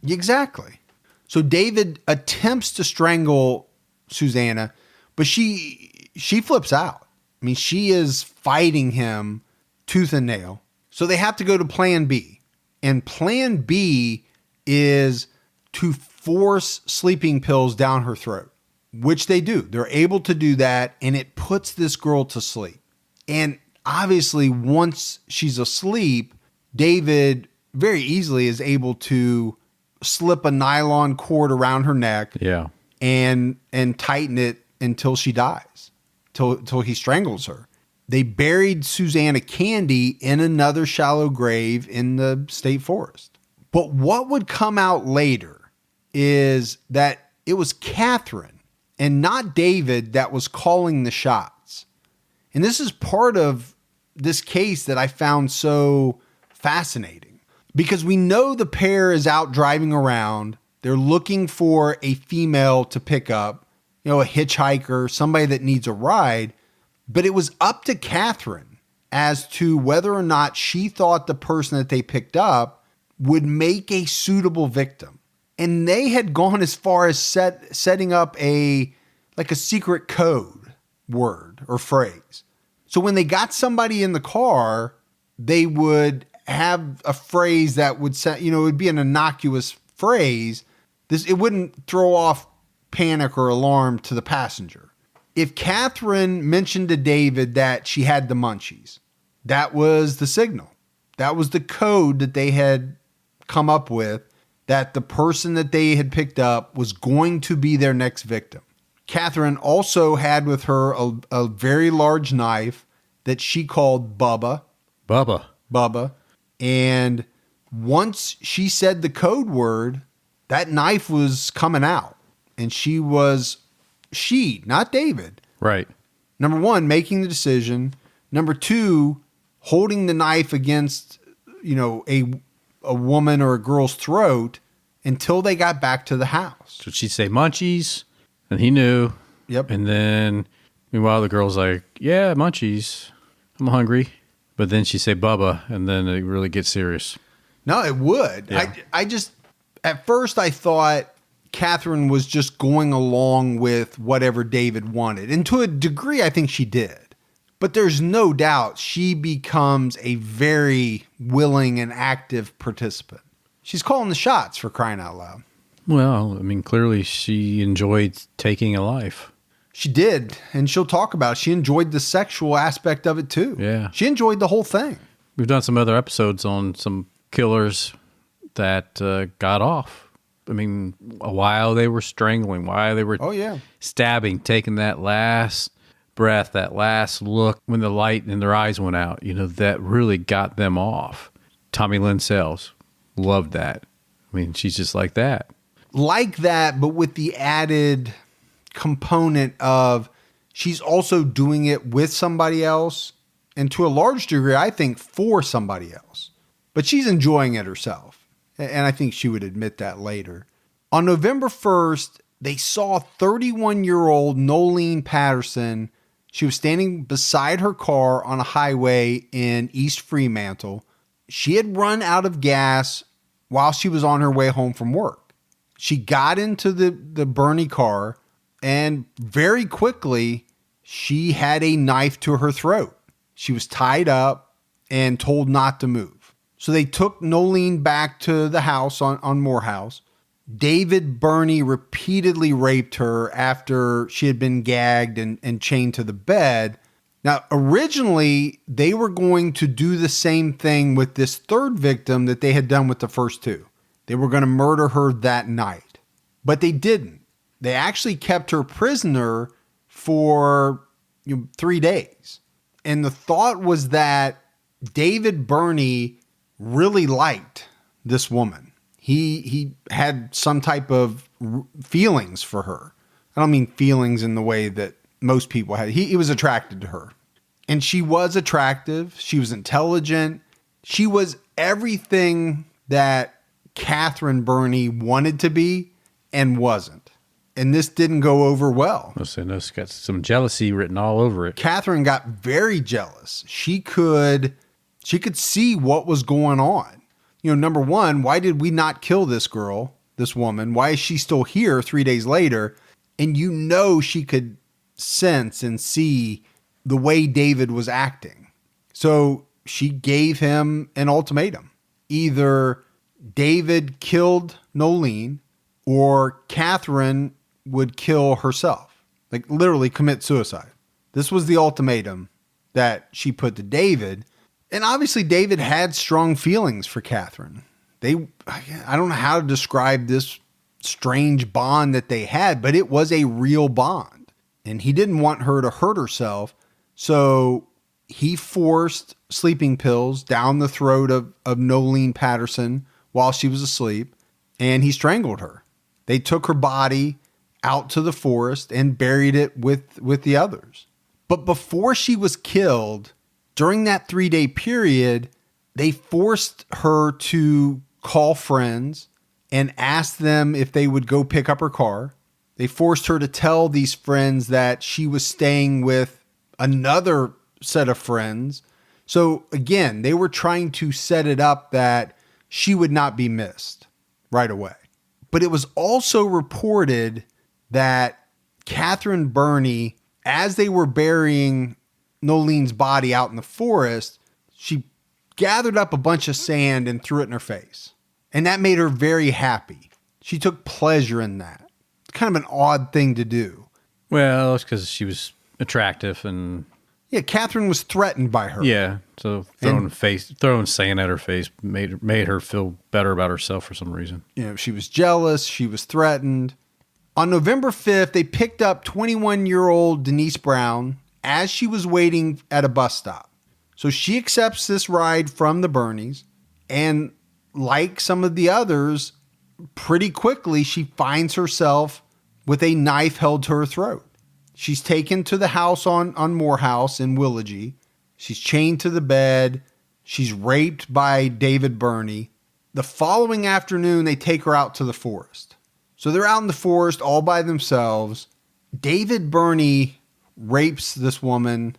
Exactly. So David attempts to strangle Susanna, but she flips out. I mean, she is fighting him tooth and nail. So they have to go to plan B. And plan B is to force sleeping pills down her throat, which they do. They're able to do that, and it puts this girl to sleep. And obviously, once she's asleep, David very easily is able to slip a nylon cord around her neck, and tighten it until she dies, till he strangles her. They buried Susanna Candy in another shallow grave in the state forest. But what would come out later is that it was Catherine and not David that was calling the shots. And this is part of this case that I found so fascinating, because we know the pair is out driving around. They're looking for a female to pick up, a hitchhiker, somebody that needs a ride. But it was up to Catherine as to whether or not she thought the person that they picked up would make a suitable victim. And they had gone as far as setting up a secret code word or phrase. So when they got somebody in the car, they would have a phrase that would say, it would be an innocuous phrase. It wouldn't throw off panic or alarm to the passenger. If Catherine mentioned to David that she had the munchies, that was the signal. That was the code that they had come up with, that the person that they had picked up was going to be their next victim. Catherine also had with her a very large knife that she called Bubba. Bubba. And once she said the code word, that knife was coming out. And she, not David. Right. Number one, making the decision. Number two, holding the knife against, a woman or a girl's throat until they got back to the house. So she'd say munchies, and he knew. Yep. And then, meanwhile, the girl's like, yeah, munchies. I'm hungry. But then she'd say Bubba, and then it really gets serious. No, it would. Yeah. At first I thought Catherine was just going along with whatever David wanted. And to a degree, I think she did. But there's no doubt she becomes a very willing and active participant. She's calling the shots, for crying out loud. Well, I mean, clearly she enjoyed taking a life. She did. And she'll talk about it. She enjoyed the sexual aspect of it too. Yeah. She enjoyed the whole thing. We've done some other episodes on some killers that got off. I mean, while they were strangling, while they were stabbing, taking that last breath, that last look when the light in their eyes went out, that really got them off. Tommy Lynn Sells loved that. I mean, she's just like that. Like that, but with the added component of she's also doing it with somebody else, and to a large degree, I think, for somebody else. But she's enjoying it herself. And I think she would admit that later. On November 1st, they saw 31-year-old Nolene Patterson. She was standing beside her car on a highway in East Fremantle. She had run out of gas while she was on her way home from work. She got into the Birnie car, and very quickly, she had a knife to her throat. She was tied up and told not to move. So they took Nolene back to the house on Moorhouse. David Birnie repeatedly raped her after she had been gagged and chained to the bed. Now, originally, they were going to do the same thing with this third victim that they had done with the first two. They were going to murder her that night. But they didn't. They actually kept her prisoner for 3 days. And the thought was that David Birnie really liked this woman. He had some type of feelings for her. I don't mean feelings in the way that most people had. He was attracted to her. And she was attractive. She was intelligent. She was everything that Catherine Birnie wanted to be and wasn't. And this didn't go over well. Listen, it's got some jealousy written all over it. Catherine got very jealous. She could see what was going on. You know, number one, why did we not kill this girl, this woman? Why is she still here 3 days later? And you know she could sense and see the way David was acting. So she gave him an ultimatum. Either David killed Nolene or Catherine would kill herself. Like literally commit suicide. This was the ultimatum that she put to David. And obviously David had strong feelings for Catherine. I don't know how to describe this strange bond that they had, but it was a real bond. And he didn't want her to hurt herself. So he forced sleeping pills down the throat of Nolene Patterson while she was asleep, and he strangled her. They took her body out to the forest and buried it with the others. But before she was killed, during that 3-day period, they forced her to call friends and ask them if they would go pick up her car. They forced her to tell these friends that she was staying with another set of friends. So again, they were trying to set it up that she would not be missed right away. But it was also reported that Catherine Birnie, as they were burying Nolene's body out in the forest, she gathered up a bunch of sand and threw it in her face. And that made her very happy. She took pleasure in that. It's kind of an odd thing to do. Well, it's because she was attractive and... Yeah, Catherine was threatened by her. Yeah, so throwing sand at her face made her feel better about herself for some reason. You know, she was jealous. She was threatened. On November 5th, they picked up 21-year-old Denise Brown as she was waiting at a bus stop. So she accepts this ride from the Birnies, and like some of the others, pretty quickly she finds herself with a knife held to her throat. She's taken to the house on Moorhouse in Willagee. She's chained to the bed. She's raped by David Birnie. The following afternoon, they take her out to the forest. So they're out in the forest all by themselves. David Birnie rapes this woman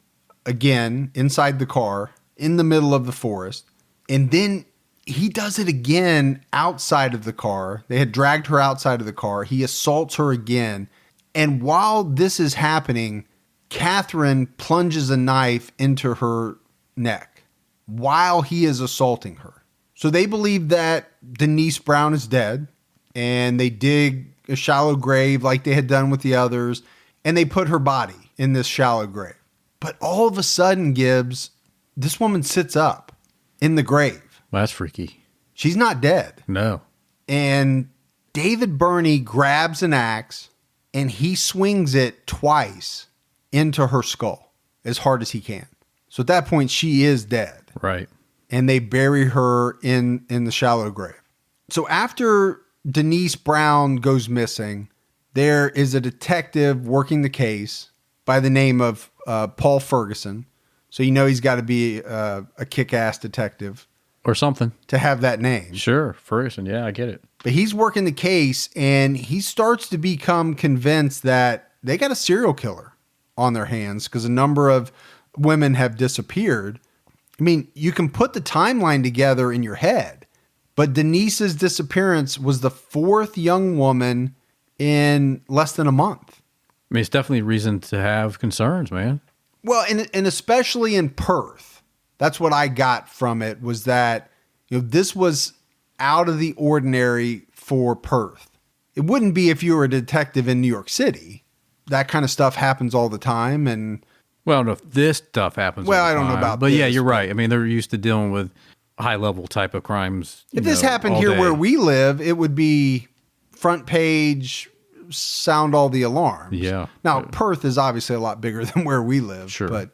again inside the car in the middle of the forest. And then he does it again outside of the car. They had dragged her outside of the car. He assaults her again. And while this is happening, Catherine plunges a knife into her neck while he is assaulting her. So they believe that Denise Brown is dead, and they dig a shallow grave like they had done with the others, and they put her body in this shallow grave. But all of a sudden, Gibbs, this woman sits up in the grave. Well, that's freaky. She's not dead. No. And David Birnie grabs an axe, and he swings it twice into her skull as hard as he can. So at that point, she is dead. Right. And they bury her in the shallow grave. So after Denise Brown goes missing, there is a detective working the case by the name of Paul Ferguson. So you know he's got to be a kick-ass detective. Or something. To have that name. Sure, Ferguson. Yeah, I get it. But he's working the case, and he starts to become convinced that they got a serial killer on their hands because a number of women have disappeared. I mean, you can put the timeline together in your head, but Denise's disappearance was the fourth young woman in less than a month. I mean, it's definitely reason to have concerns, man. Well, and especially in Perth, that's what I got from it, was that, you know, this was out of the ordinary for Perth. It wouldn't be if you were a detective in New York City. That kind of stuff happens all the time. And well, no, this stuff happens. Well, all the I don't time. know about but this, yeah, you're right. I mean, they're used to dealing with high level type of crimes. If this happened here where we live, it would be front page, sound all the alarms. Yeah. Now, Perth is obviously a lot bigger than where we live. Sure. But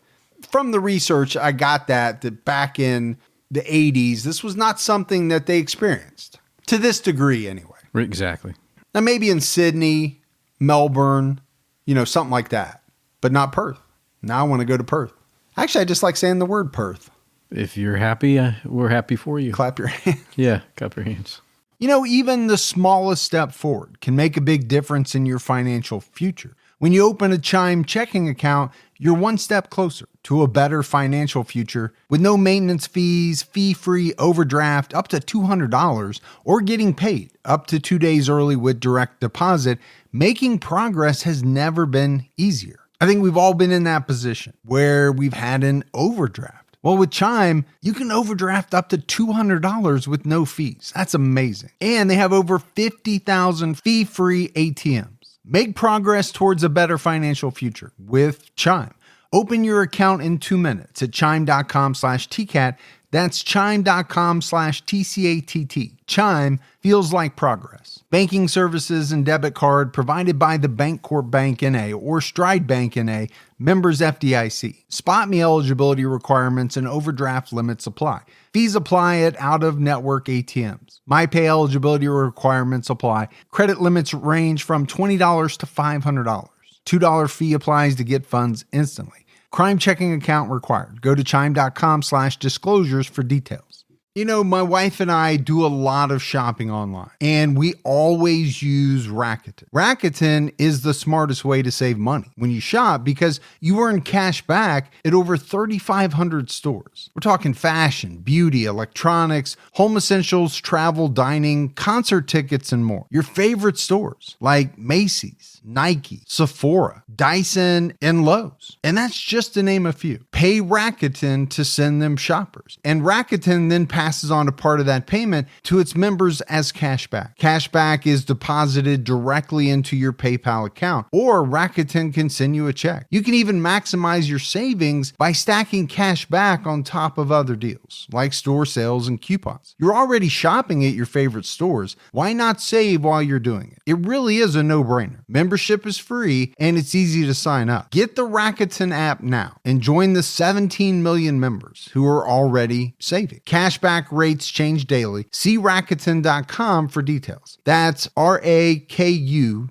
from the research, I got that back in the 80s, this was not something that they experienced. To this degree, anyway. Exactly. Now, maybe in Sydney, Melbourne, something like that, but not Perth. Now I want to go to Perth. Actually, I just like saying the word Perth. If you're happy, we're happy for you. Clap your hands. Yeah, clap your hands. Even the smallest step forward can make a big difference in your financial future. When you open a Chime checking account, you're one step closer to a better financial future with no maintenance fees, fee-free overdraft up to $200, or getting paid up to 2 days early with direct deposit. Making progress has never been easier. I think we've all been in that position where we've had an overdraft. Well, with Chime, you can overdraft up to $200 with no fees. That's amazing. And they have over 50,000 fee-free ATMs. Make progress towards a better financial future with Chime. Open your account in 2 minutes at chime.com/TCAT. That's chime.com/TCATT. Chime feels like progress. Banking services and debit card provided by the Bancorp Bank N.A. or Stride Bank N.A., members FDIC. Spot me eligibility requirements and overdraft limits apply. Fees apply at out-of-network ATMs. MyPay eligibility requirements apply. Credit limits range from $20 to $500. $2 fee applies to get funds instantly. Crime checking account required. Go to chime.com/disclosures for details. My wife and I do a lot of shopping online, and we always use Rakuten. Rakuten is the smartest way to save money when you shop because you earn cash back at over 3,500 stores. We're talking fashion, beauty, electronics, home essentials, travel, dining, concert tickets, and more. Your favorite stores like Macy's, Nike, Sephora, Dyson, and Lowe's. And that's just to name a few. Pay Rakuten to send them shoppers. And Rakuten then passes on a part of that payment to its members as cashback. Cashback is deposited directly into your PayPal account, or Rakuten can send you a check. You can even maximize your savings by stacking cash back on top of other deals, like store sales and coupons. You're already shopping at your favorite stores. Why not save while you're doing it? It really is a no-brainer. Membership is free, and it's easy to sign up. Get the Rakuten app now and join the 17 million members who are already saving. Cashback rates change daily. See Rakuten.com for details. That's Rakuten.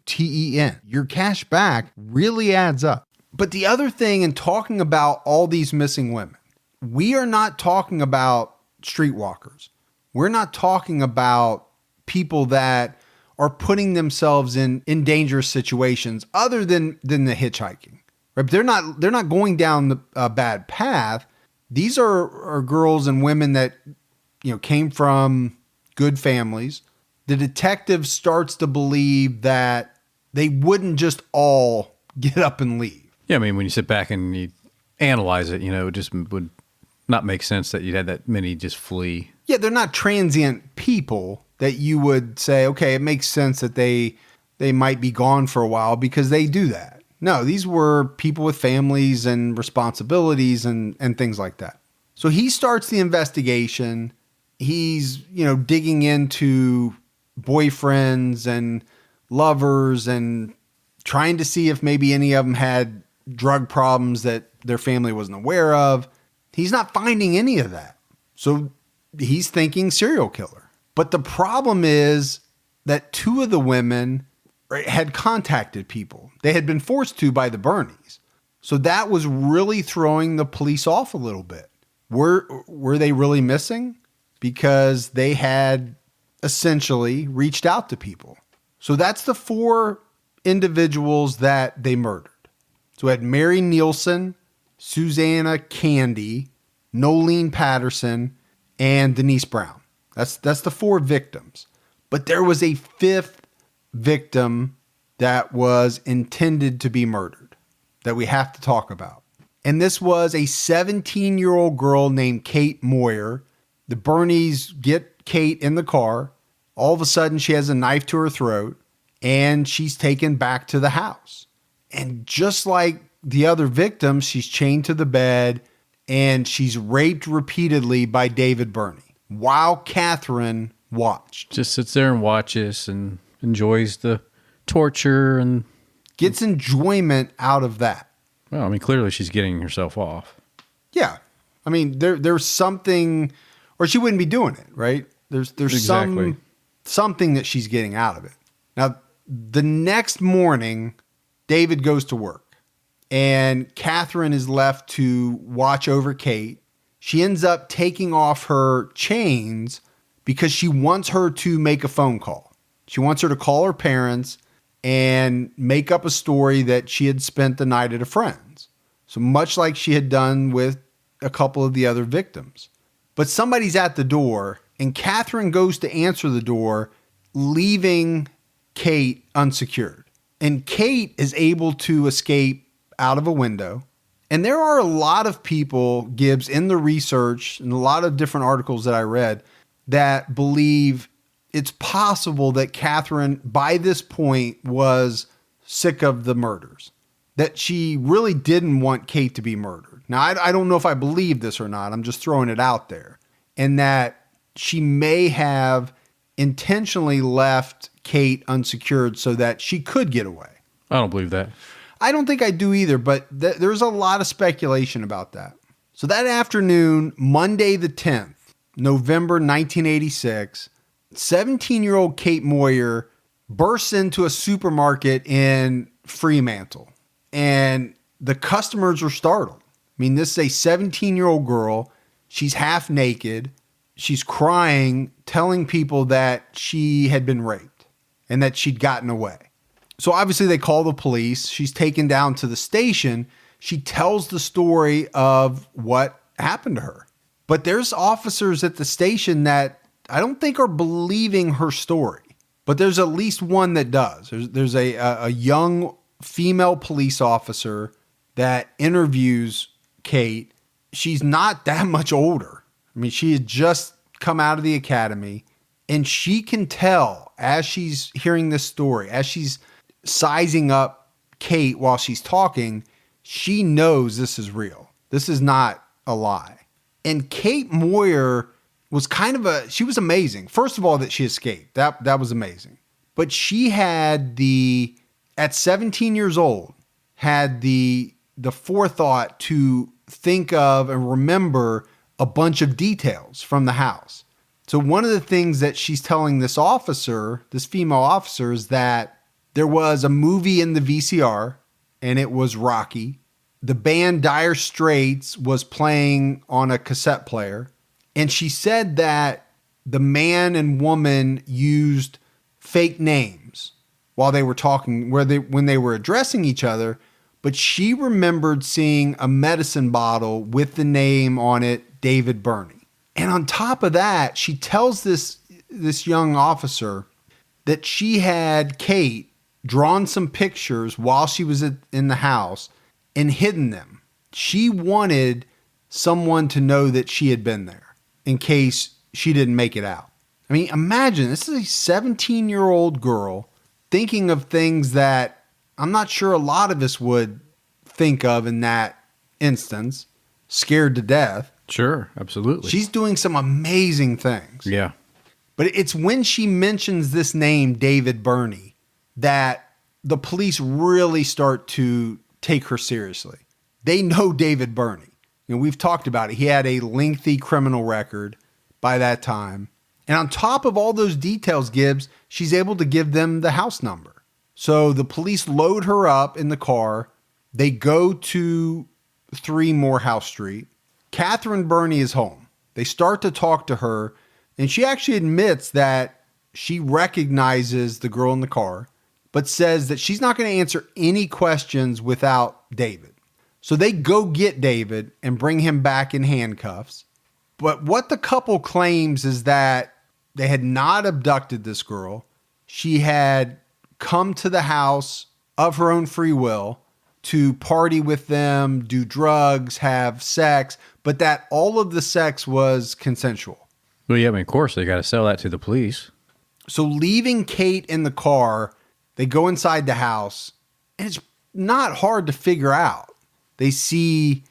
Your cash back really adds up. But the other thing in talking about all these missing women, we are not talking about streetwalkers. We're not talking about people that are putting themselves in dangerous situations other than the hitchhiking. Right? They're not going down a bad path. These are girls and women that came from good families. The detective starts to believe that they wouldn't just all get up and leave. Yeah, I mean, when you sit back and you analyze it, it just would not make sense that you'd had that many just flee. Yeah, they're not transient people that you would say, okay, it makes sense that they might be gone for a while because they do that. No, these were people with families and responsibilities and things like that. So he starts the investigation. He's, digging into boyfriends and lovers and trying to see if maybe any of them had drug problems that their family wasn't aware of. He's not finding any of that. So he's thinking serial killer. But the problem is that 2 of the women had contacted people. They had been forced to by the Birnies. So that was really throwing the police off a little bit. Were they really missing? Because they had essentially reached out to people. So that's the 4 individuals that they murdered. So we had Mary Nielsen, Susanna Candy, Nolene Patterson, and Denise Brown. That's the 4 victims. But there was a 5th victim that was intended to be murdered that we have to talk about. And this was a 17-year-old girl named Kate Moyer. The Birnies get Kate in the car. All of a sudden, she has a knife to her throat, and she's taken back to the house. And just like the other victims, she's chained to the bed, and she's raped repeatedly by David Birnie while Catherine watched. Just sits there and watches and enjoys the torture and gets enjoyment out of that. Well, I mean, clearly she's getting herself off. Yeah. I mean, there's something, or she wouldn't be doing it, right? There's exactly. something that she's getting out of it. Now, the next morning, David goes to work and Catherine is left to watch over Kate. She ends up taking off her chains because she wants her to make a phone call. She wants her to call her parents and make up a story that she had spent the night at a friend's. So much like she had done with a couple of the other victims. But somebody's at the door and Catherine goes to answer the door, leaving Kate unsecured. And Kate is able to escape out of a window. And there are a lot of people, Gibbs, in the research and a lot of different articles that I read that believe it's possible that Catherine, by this point, was sick of the murders, that she really didn't want Kate to be murdered. Now, I don't know if I believe this or not. I'm just throwing it out there. And that she may have intentionally left Kate unsecured so that she could get away. I don't believe that. I don't think I do either, but there's a lot of speculation about that. So that afternoon, Monday the 10th, November 1986, 17-year-old Kate Moyer bursts into a supermarket in Fremantle, and the customers are startled. I mean, this is a 17-year-old girl. She's half naked. She's crying, telling people that she had been raped and that she'd gotten away. So obviously they call the police. She's taken down to the station. She tells the story of what happened to her. But there's officers at the station that I don't think are believing her story. But there's at least one that does. There's a young female police officer that interviews Kate. She's not that much older. I mean, she had just come out of the academy, and she can tell as she's hearing this story, as she's sizing up Kate while she's talking, she knows this is real. This is not a lie. And Kate Moyer was she was amazing. First of all, that she escaped. That was amazing. But she had at 17 years old, had the forethought to think of and remember a bunch of details from the house. So one of the things that she's telling this female officer, is that there was a movie in the VCR and it was Rocky. The band Dire Straits was playing on a cassette player. And she said that the man and woman used fake names while they were talking, when they were addressing each other. But she remembered seeing a medicine bottle with the name on it, David Birnie. And on top of that, she tells this young officer that she had Kate drawn some pictures while she was in the house and hidden them. She wanted someone to know that she had been there in case she didn't make it out. I mean, imagine, this is a 17-year-old girl thinking of things that I'm not sure a lot of us would think of in that instance, scared to death. Sure, absolutely. She's doing some amazing things. Yeah. But it's when she mentions this name, David Birnie, that the police really start to take her seriously. They know David Birnie. You know, we've talked about it. He had a lengthy criminal record by that time. And on top of all those details, Gibbs, she's able to give them the house number. So the police load her up in the car. They go to 3 Moorhouse Street. Catherine Birnie is home. They start to talk to her, and she actually admits that she recognizes the girl in the car, but says that she's not going to answer any questions without David. So they go get David and bring him back in handcuffs. But what the couple claims is that they had not abducted this girl. She had come to the house of her own free will to party with them, do drugs, have sex, but that all of the sex was consensual. Well, yeah, I mean, of course, they got to sell that to the police. So leaving Kate in the car, they go inside the house, and it's not hard to figure out. They see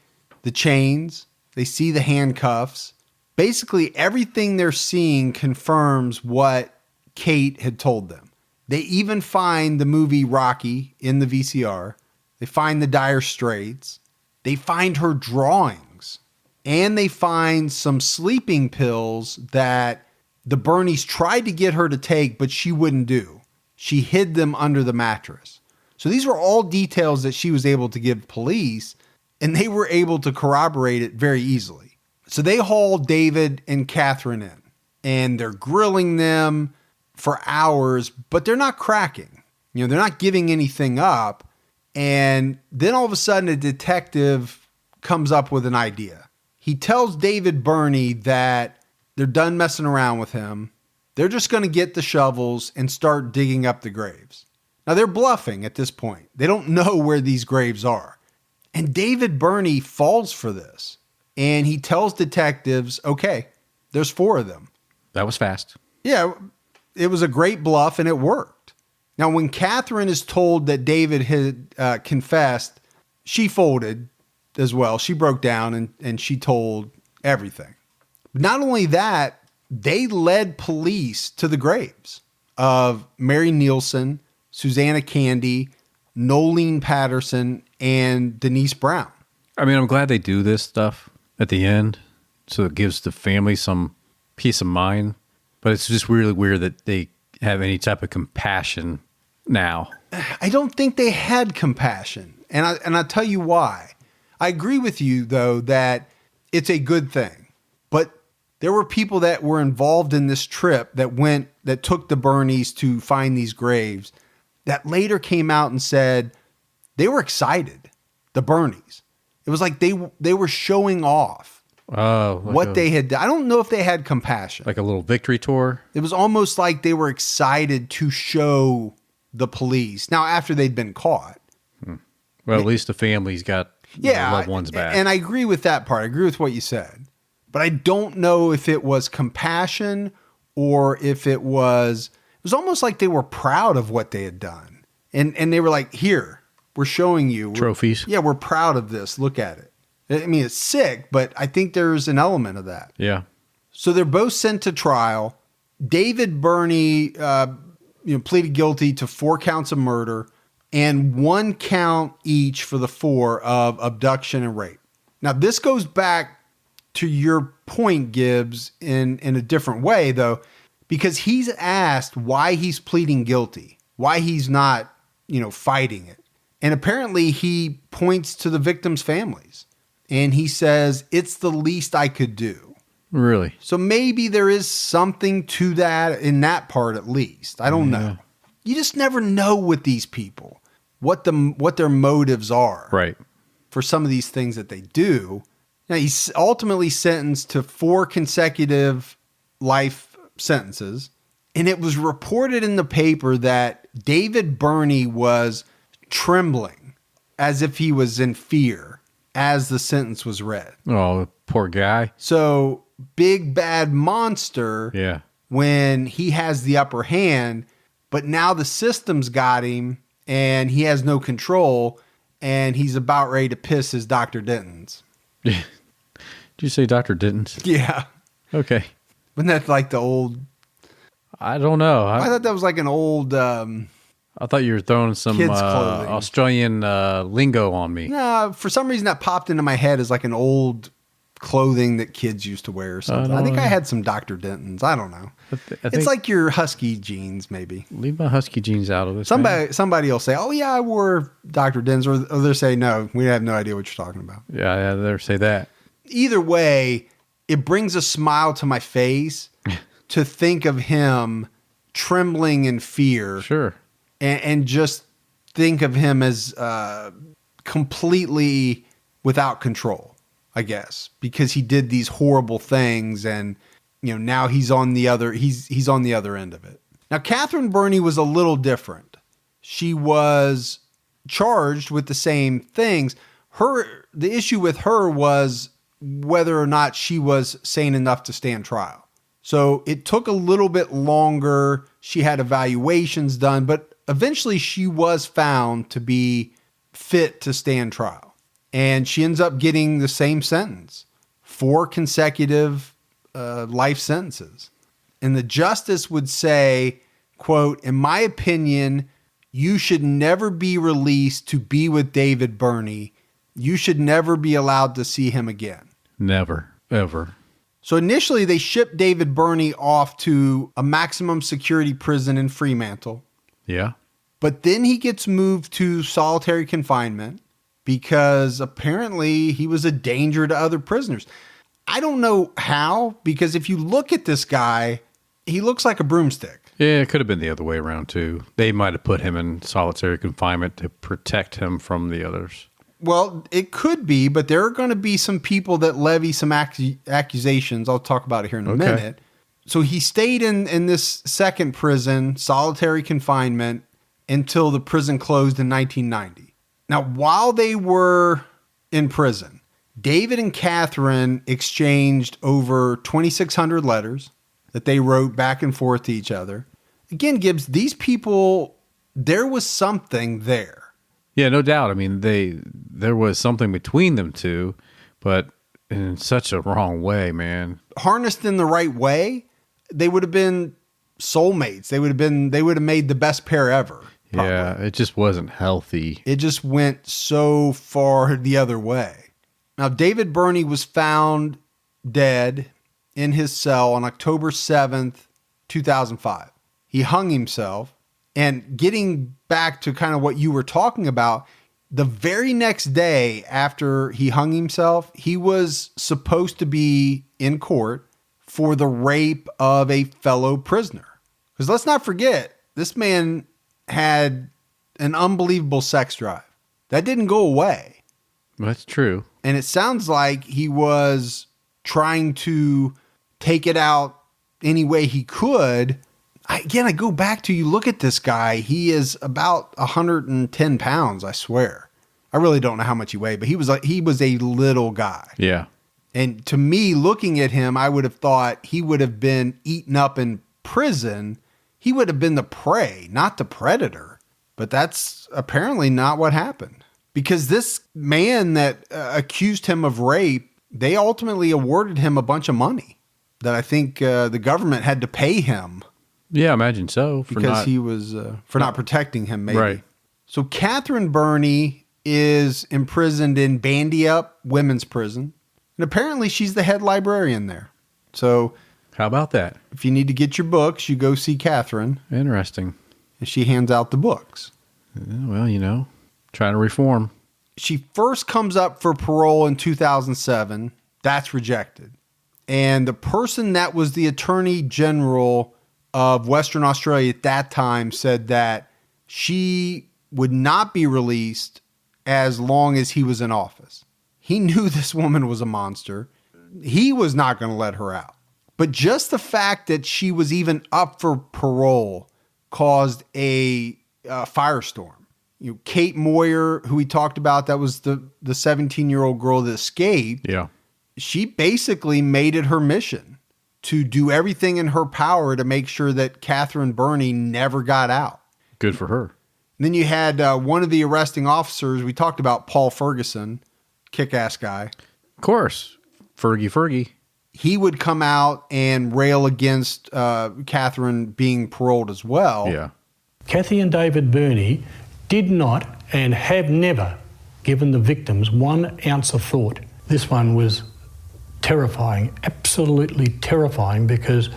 the chains, they see the handcuffs. Basically, everything they're seeing confirms what Kate had told them. They even find the movie Rocky in the VCR. They find the Dire Straits. They find her drawings. And they find some sleeping pills that the Birnies tried to get her to take, but she wouldn't do. She hid them under the mattress. So these were all details that she was able to give police, and they were able to corroborate it very easily. So they hauled David and Catherine in, and they're grilling them for hours, but they're not cracking. They're not giving anything up. And then all of a sudden, a detective comes up with an idea. He tells David Birnie that they're done messing around with him. They're just going to get the shovels and start digging up the graves. Now, they're bluffing at this point. They don't know where these graves are. And David Birnie falls for this. And he tells detectives, okay, there's 4 of them. That was fast. Yeah, it was a great bluff and it worked. Now, when Catherine is told that David had confessed, she folded as well. She broke down and she told everything. Not only that, they led police to the graves of Mary Nielsen, Susanna Candy, Nolene Patterson, and Denise Brown. I mean, I'm glad they do this stuff at the end, so it gives the family some peace of mind. But it's just really weird that they have any type of compassion now. I don't think they had compassion, and I'll tell you why. I agree with you, though, that it's a good thing. But there were people that were involved in this trip that took the Birnies to find these graves that later came out and said they were excited, the Birnies. It was like they were showing off what they had done. I don't know if they had compassion. Like a little victory tour? It was almost like they were excited to show the police. Now, after they'd been caught. Well, at least the family's got their loved ones back. And I agree with that part. I agree with what you said. But I don't know if it was compassion or if it was almost like they were proud of what they had done. And they were like, here, we're showing you. Trophies. Yeah, we're proud of this. Look at it. I mean, it's sick, but I think there's an element of that. Yeah. So they're both sent to trial. David Birnie pleaded guilty to 4 counts of murder and 1 count each for the 4 of abduction and rape. Now, this goes back to your point, Gibbs, in a different way, though, because he's asked why he's pleading guilty, why he's not, fighting it. And apparently he points to the victims' families and he says, it's the least I could do. Really? So maybe there is something to that in that part, at least. I don't know. You just never know with these people what their motives are. Right. For some of these things that they do. Now, he's ultimately sentenced to 4 consecutive life sentences. And it was reported in the paper that David Birnie was trembling as if he was in fear as the sentence was read. Oh, poor guy. So big bad monster when he has the upper hand, but now the system's got him and he has no control and he's about ready to piss his Dr. Denton's. Did you say Dr. Denton's? Yeah. Okay. Wasn't that like the old... I don't know. I thought that was like an old... I thought you were throwing some Australian lingo on me. No, for some reason that popped into my head as like an old clothing that kids used to wear or something. I think I had some Dr. Denton's. I don't know. It's like your husky jeans, maybe. Leave my husky jeans out of this. Somebody will say, "Oh yeah, I wore Dr. Denton's," or they'll say, "No, we have no idea what you're talking about." Yeah, they'll say that. Either way, it brings a smile to my face to think of him trembling in fear. Sure. And just think of him as completely without control, I guess, because he did these horrible things, and now he's on the other end of it. Now, Catherine Birnie was a little different. She was charged with the same things. The issue with her was whether or not she was sane enough to stand trial. So it took a little bit longer. She had evaluations done, but eventually she was found to be fit to stand trial. And she ends up getting the same sentence, 4 consecutive life sentences. And the justice would say, quote, "In my opinion, you should never be released to be with David Birnie. You should never be allowed to see him again." Never, ever. So initially, they shipped David Birnie off to a maximum security prison in Fremantle. Yeah. But then he gets moved to solitary confinement because apparently he was a danger to other prisoners. I don't know how, because if you look at this guy, he looks like a broomstick. Yeah, it could have been the other way around, too. They might have put him in solitary confinement to protect him from the others. Well, it could be, but there are going to be some people that levy some accusations. I'll talk about it here in a minute. So he stayed in this second prison, solitary confinement, until the prison closed in 1990. Now, while they were in prison, David and Catherine exchanged over 2,600 letters that they wrote back and forth to each other. Again, Gibbs, these people, there was something there. Yeah, no doubt. I mean, there was something between them two, but in such a wrong way, man. Harnessed in the right way, they would have been soulmates. They would have made the best pair ever. Probably. Yeah, it just wasn't healthy. It just went so far the other way. Now, David Birnie was found dead in his cell on October 7th, 2005. He hung himself. And getting back to kind of what you were talking about, the very next day after he hung himself, he was supposed to be in court for the rape of a fellow prisoner. Because let's not forget, this man had an unbelievable sex drive. That didn't go away. That's true. And it sounds like he was trying to take it out any way he could. I go back to, you look at this guy, he is about 110 pounds, I swear. I really don't know how much he weighed, but he was a little guy. Yeah. And to me, looking at him, I would have thought he would have been eaten up in prison. He would have been the prey, not the predator. But that's apparently not what happened. Because this man that accused him of rape, they ultimately awarded him a bunch of money that I think the government had to pay him. Yeah, I imagine so. Because he was, for not protecting him, maybe. Right. So Catherine Birnie is imprisoned in Bandy Up Women's Prison. And apparently she's the head librarian there. So how about that? If you need to get your books, you go see Catherine. Interesting. And she hands out the books. Well, trying to reform. She first comes up for parole in 2007. That's rejected. And the person that was the Attorney General of Western Australia at that time said that she would not be released as long as he was in office. He knew this woman was a monster. He was not going to let her out. But just the fact that she was even up for parole caused a firestorm. Kate Moyer, who we talked about, that was the 17-year-old girl that escaped. Yeah. She basically made it her mission to do everything in her power to make sure that Catherine Birnie never got out. Good for her. And then you had one of the arresting officers. We talked about Paul Ferguson, kick-ass guy. Of course. Fergie. He would come out and rail against Catherine being paroled as well. Yeah. Cathy and David Birnie did not and have never given the victims 1 ounce of thought. This one was terrifying, absolutely terrifying, because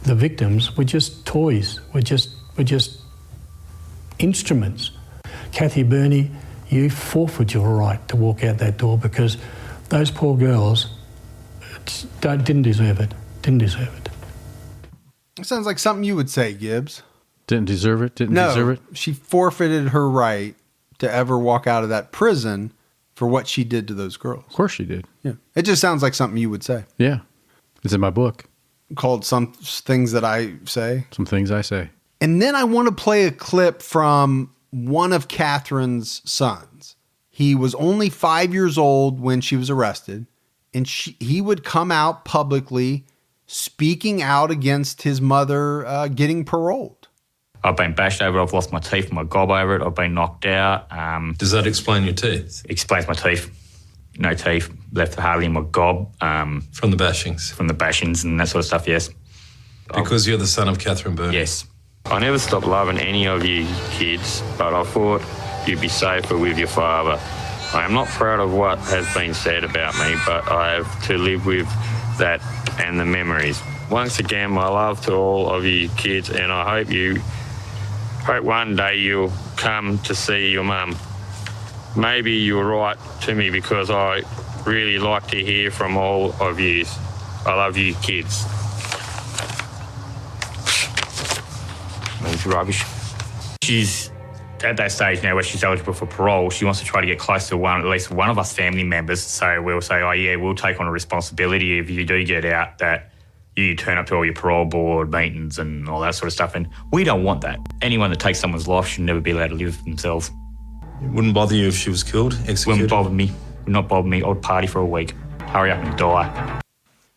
the victims were just toys, were just instruments. Cathy Birnie, you forfeit your right to walk out that door, because those poor girls didn't deserve it. It sounds like something you would say, Gibbs. Didn't deserve it? No, she forfeited her right to ever walk out of that prison for what she did to those girls. Of course she did. Yeah. It just sounds like something you would say. Yeah. It's in my book. Called Some Things That I Say. Some Things I Say. And then I want to play a clip from one of Catherine's sons. He was only 5 years old when she was arrested, and he would come out publicly speaking out against his mother getting paroled. I've been bashed over, I've lost my teeth, my gob over it, I've been knocked out. Does that explain your teeth? Explains my teeth. No teeth, left hardly in my gob. From the bashings? From the bashings and that sort of stuff, yes. Because you're the son of Catherine Birnie? Yes. I never stopped loving any of you kids, but I thought you'd be safer with your father. I am not proud of what has been said about me, but I have to live with that and the memories. Once again, my love to all of you kids, and I hope one day you'll come to see your mum. Maybe you'll write to me because I really like to hear from all of you. I love you kids. It's rubbish. She's at that stage now where she's eligible for parole. She wants to try to get close to at least one of us family members. So we'll say, oh yeah, we'll take on a responsibility if you do get out, that you turn up to all your parole board meetings and all that sort of stuff. And we don't want that. Anyone that takes someone's life should never be allowed to live themselves. It wouldn't bother you if she was killed, executed? Wouldn't bother me. Would not bother me. I'd party for a week. Hurry up and die.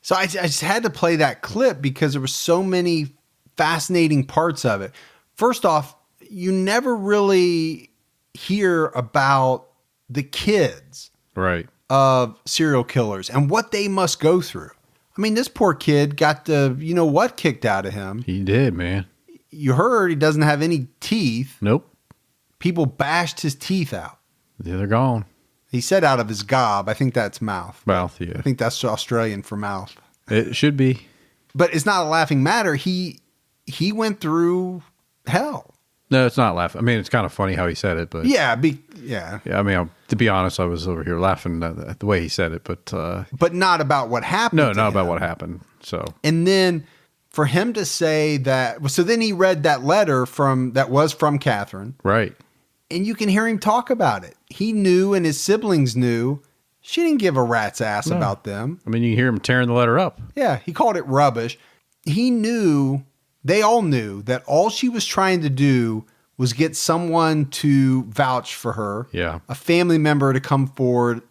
So I just had to play that clip because there were so many fascinating parts of it. First off, you never really hear about the kids of serial killers and what they must go through. I mean, this poor kid got the, you know what, kicked out of him. He did, man. You heard he doesn't have any teeth. Nope. People bashed his teeth out. Yeah, they're gone. He said out of his gob. I think that's mouth. Mouth, yeah. I think that's Australian for mouth. It should be. But it's not a laughing matter. He went through hell. No, it's not laughing. I mean, it's kind of funny how he said it, but yeah. I mean, to be honest, I was over here laughing at the way he said it, but not about what happened. No, not about what happened. So, and then for him to say that, so then he read that letter that was from Catherine, right? And you can hear him talk about it. He knew, and his siblings knew. She didn't give a rat's ass about them. I mean, you can hear him tearing the letter up. Yeah, he called it rubbish. He knew. They all knew that all she was trying to do was get someone to vouch for her, a family member to come forward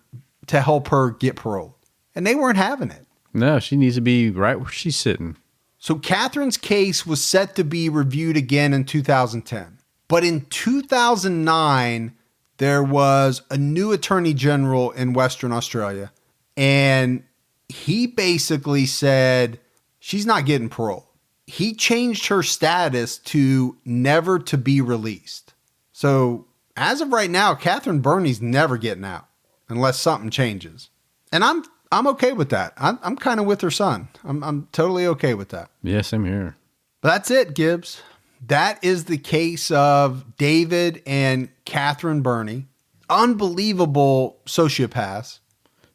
to help her get paroled. And they weren't having it. No, she needs to be right where she's sitting. So Catherine's case was set to be reviewed again in 2010. But in 2009, there was a new attorney general in Western Australia. And he basically said, she's not getting paroled. He changed her status to never to be released. So as of right now, Catherine Birnie's never getting out unless something changes. And I'm okay with that. I'm kind of with her son. I'm totally okay with that. Yeah, same here. But that's it, Gibbs. That is the case of David and Catherine Birnie. Unbelievable sociopaths.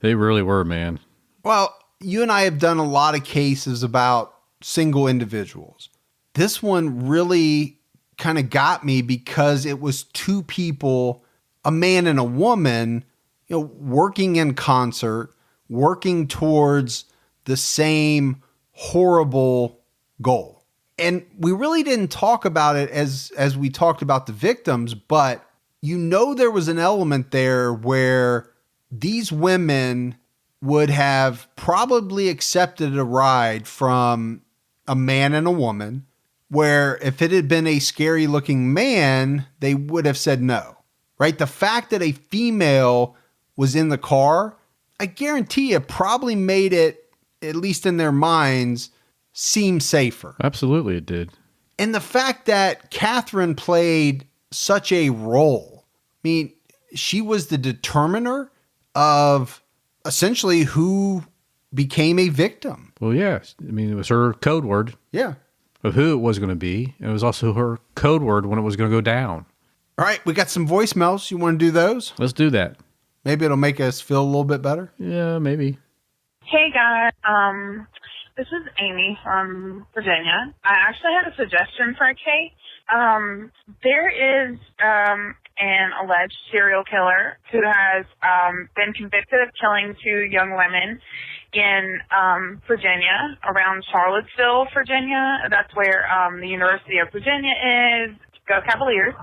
They really were, man. Well, you and I have done a lot of cases about single individuals. This one really kind of got me because it was two people, a man and a woman, working in concert, working towards the same horrible goal. And we really didn't talk about it as we talked about the victims, but there was an element there where these women would have probably accepted a ride from a man and a woman, where if it had been a scary looking man, they would have said no, right? The fact that a female was in the car, I guarantee it probably made it, at least in their minds, seem safer. Absolutely it did. And the fact that Catherine played such a role, I mean, she was the determiner of essentially who became a victim. Well, yeah. I mean, it was her code word. Yeah. Of who it was going to be. And it was also her code word when it was going to go down. All right. We got some voicemails. You want to do those? Let's do that. Maybe it'll make us feel a little bit better. Yeah, maybe. Hey, guys. This is Amy from Virginia. I actually had a suggestion for a case. There is an alleged serial killer who has been convicted of killing 2 young women in Virginia, around Charlottesville, Virginia. That's where the University of Virginia is. Go Cavaliers.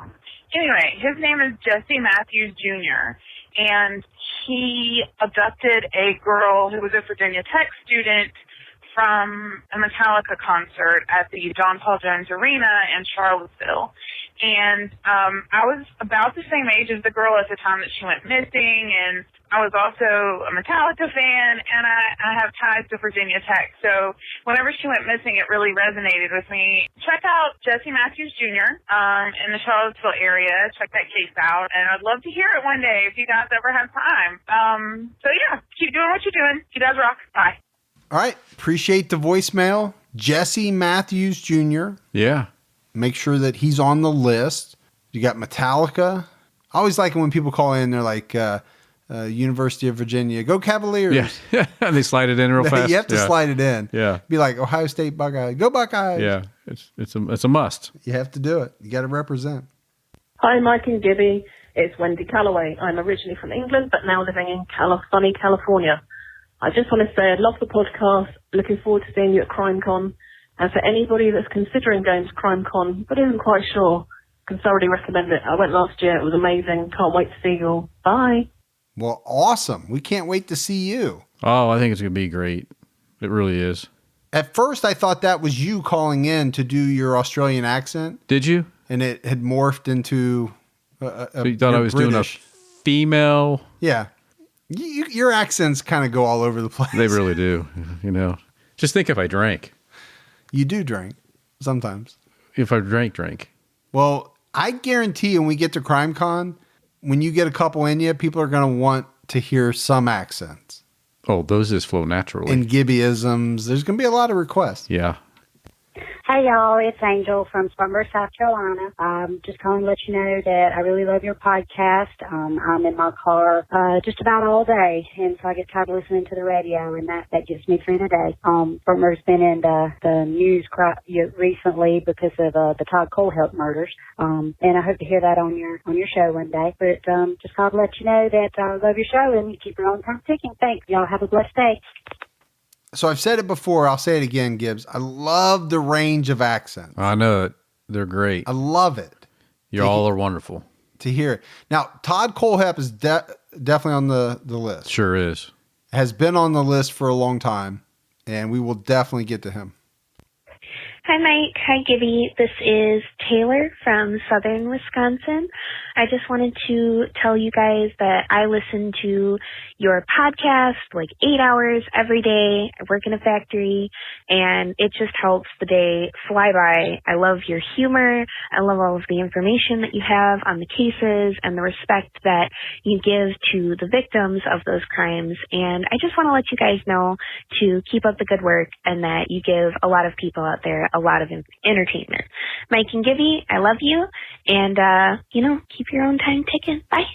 Anyway, his name is Jesse Matthews Jr., and he abducted a girl who was a Virginia Tech student from a Metallica concert at the John Paul Jones Arena in Charlottesville. And I was about the same age as the girl at the time that she went missing, and I was also a Metallica fan, and I have ties to Virginia Tech. So whenever she went missing, it really resonated with me. Check out Jesse Matthews Jr. In the Charlottesville area. Check that case out, and I'd love to hear it one day if you guys ever have time. So yeah, keep doing what you're doing. You guys rock. Bye. All right. Appreciate the voicemail. Jesse Matthews Jr. Yeah. Make sure that he's on the list. You got Metallica. I always like it when people call in. They're like, University of Virginia. Go Cavaliers. Yeah. They slide it in real fast. You have to slide it in. Yeah. Be like Ohio State Buckeyes. Go Buckeyes. Yeah. It's a must. You have to do it. You got to represent. Hi, Mike and Gibby. It's Wendy Calloway. I'm originally from England, but now living in sunny California. I just want to say I love the podcast. Looking forward to seeing you at CrimeCon. And for anybody that's considering going to CrimeCon but isn't quite sure, can thoroughly recommend it. I went last year. It was amazing. Can't wait to see you all. Bye. Well, awesome. We can't wait to see you. Oh, I think it's going to be great. It really is. At first, I thought that was you calling in to do your Australian accent. Did you? And it had morphed into so you thought I was doing a female? Yeah. Your accents kind of go all over the place. They really do. Just think if I drank. You do drink sometimes. If I drank. Well, I guarantee when we get to CrimeCon, when you get a couple in you, people are going to want to hear some accents. Oh, those just flow naturally. And Gibbyisms. There's going to be a lot of requests. Yeah. Hey, y'all. It's Angel from Spartanburg, South Carolina. Just calling to let you know that I really love your podcast. I'm in my car just about all day, and so I get tired of listening to the radio, and that gets me through the day. Spartanburg's been in the news recently because of the Todd Colehouse murders, and I hope to hear that on your show one day. But just called to let you know that I love your show, and you keep your own time ticking. Thanks. Y'all have a blessed day. So I've said it before. I'll say it again, Gibbs. I love the range of accents. I know it. They're great. I love it. You all are wonderful. To hear it. Now, Todd Colehouse is definitely on the list. Sure is. Has been on the list for a long time, and we will definitely get to him. Hi, Mike. Hi, Gibby. This is Taylor from southern Wisconsin. I just wanted to tell you guys that I listen to your podcast like 8 hours every day. I work in a factory, and it just helps the day fly by. I love your humor. I love all of the information that you have on the cases and the respect that you give to the victims of those crimes. And I just want to let you guys know to keep up the good work and that you give a lot of people out there a lot of entertainment. Mike and Gibby, I love you. And, keep your own time ticking. Bye.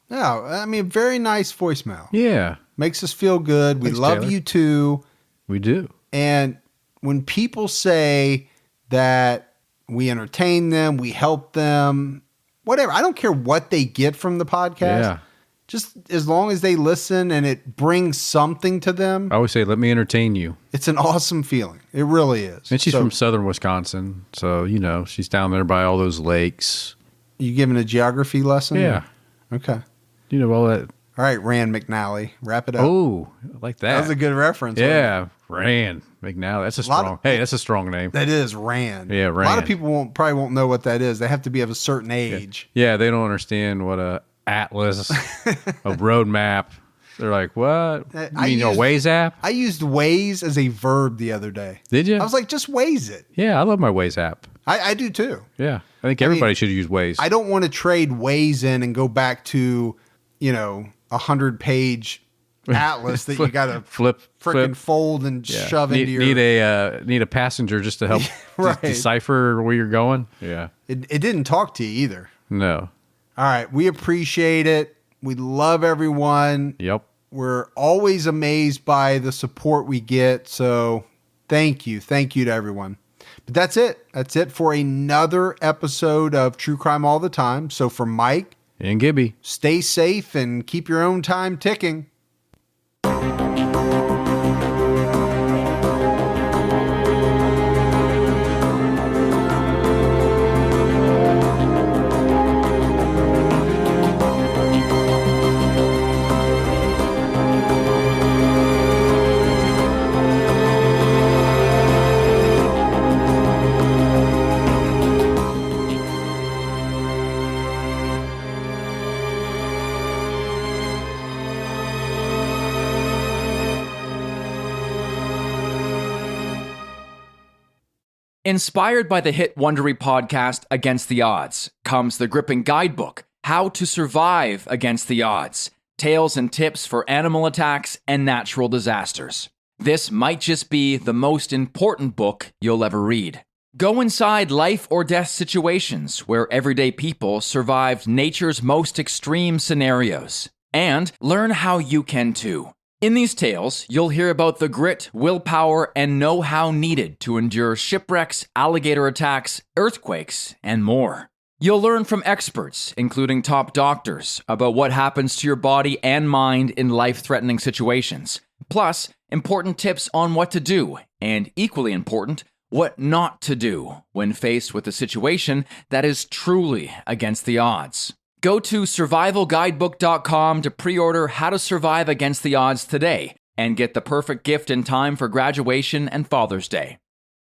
Yeah, I mean, very nice voicemail. Yeah. Makes us feel good. We love Taylor. you too. We do. And when people say that we entertain them, we help them, whatever, I don't care what they get from the podcast. Yeah. Just as long as they listen and it brings something to them. I always say, let me entertain you. It's an awesome feeling. It really is. And she's from southern Wisconsin. So, she's down there by all those lakes. You giving a geography lesson? Yeah. Okay. You know all that. All right, Rand McNally. Wrap it up. Oh, I like that. That was a good reference. Yeah. Rand McNally. That's that's a strong name. That is Rand. Yeah, Rand. A lot of people probably won't know what that is. They have to be of a certain age. Yeah, they don't understand what a atlas, a road map. They're like, what? You mean a Waze app? I used Waze as a verb the other day. Did you? I was like, just Waze it. Yeah, I love my Waze app. I do too. Yeah. I think everybody should use Waze. I don't want to trade Waze in and go back to, 100-page atlas that you got to freaking fold and shove into your... Need a passenger just to help decipher where you're going. Yeah. It didn't talk to you either. No. All right. We appreciate it. We love everyone. Yep. We're always amazed by the support we get. So thank you. Thank you to everyone. But that's it. That's it for another episode of True Crime All the Time. So for Mike and Gibby, stay safe and keep your own time ticking. Inspired by the hit Wondery podcast Against the Odds comes the gripping guidebook, How to Survive Against the Odds, Tales and Tips for Animal Attacks and Natural Disasters. This might just be the most important book you'll ever read. Go inside life or death situations where everyday people survived nature's most extreme scenarios. And learn how you can too. In these tales, you'll hear about the grit, willpower, and know-how needed to endure shipwrecks, alligator attacks, earthquakes, and more. You'll learn from experts, including top doctors, about what happens to your body and mind in life-threatening situations. Plus, important tips on what to do, and equally important, what not to do when faced with a situation that is truly against the odds. Go to survivalguidebook.com to pre-order How to Survive Against the Odds today and get the perfect gift in time for graduation and Father's Day.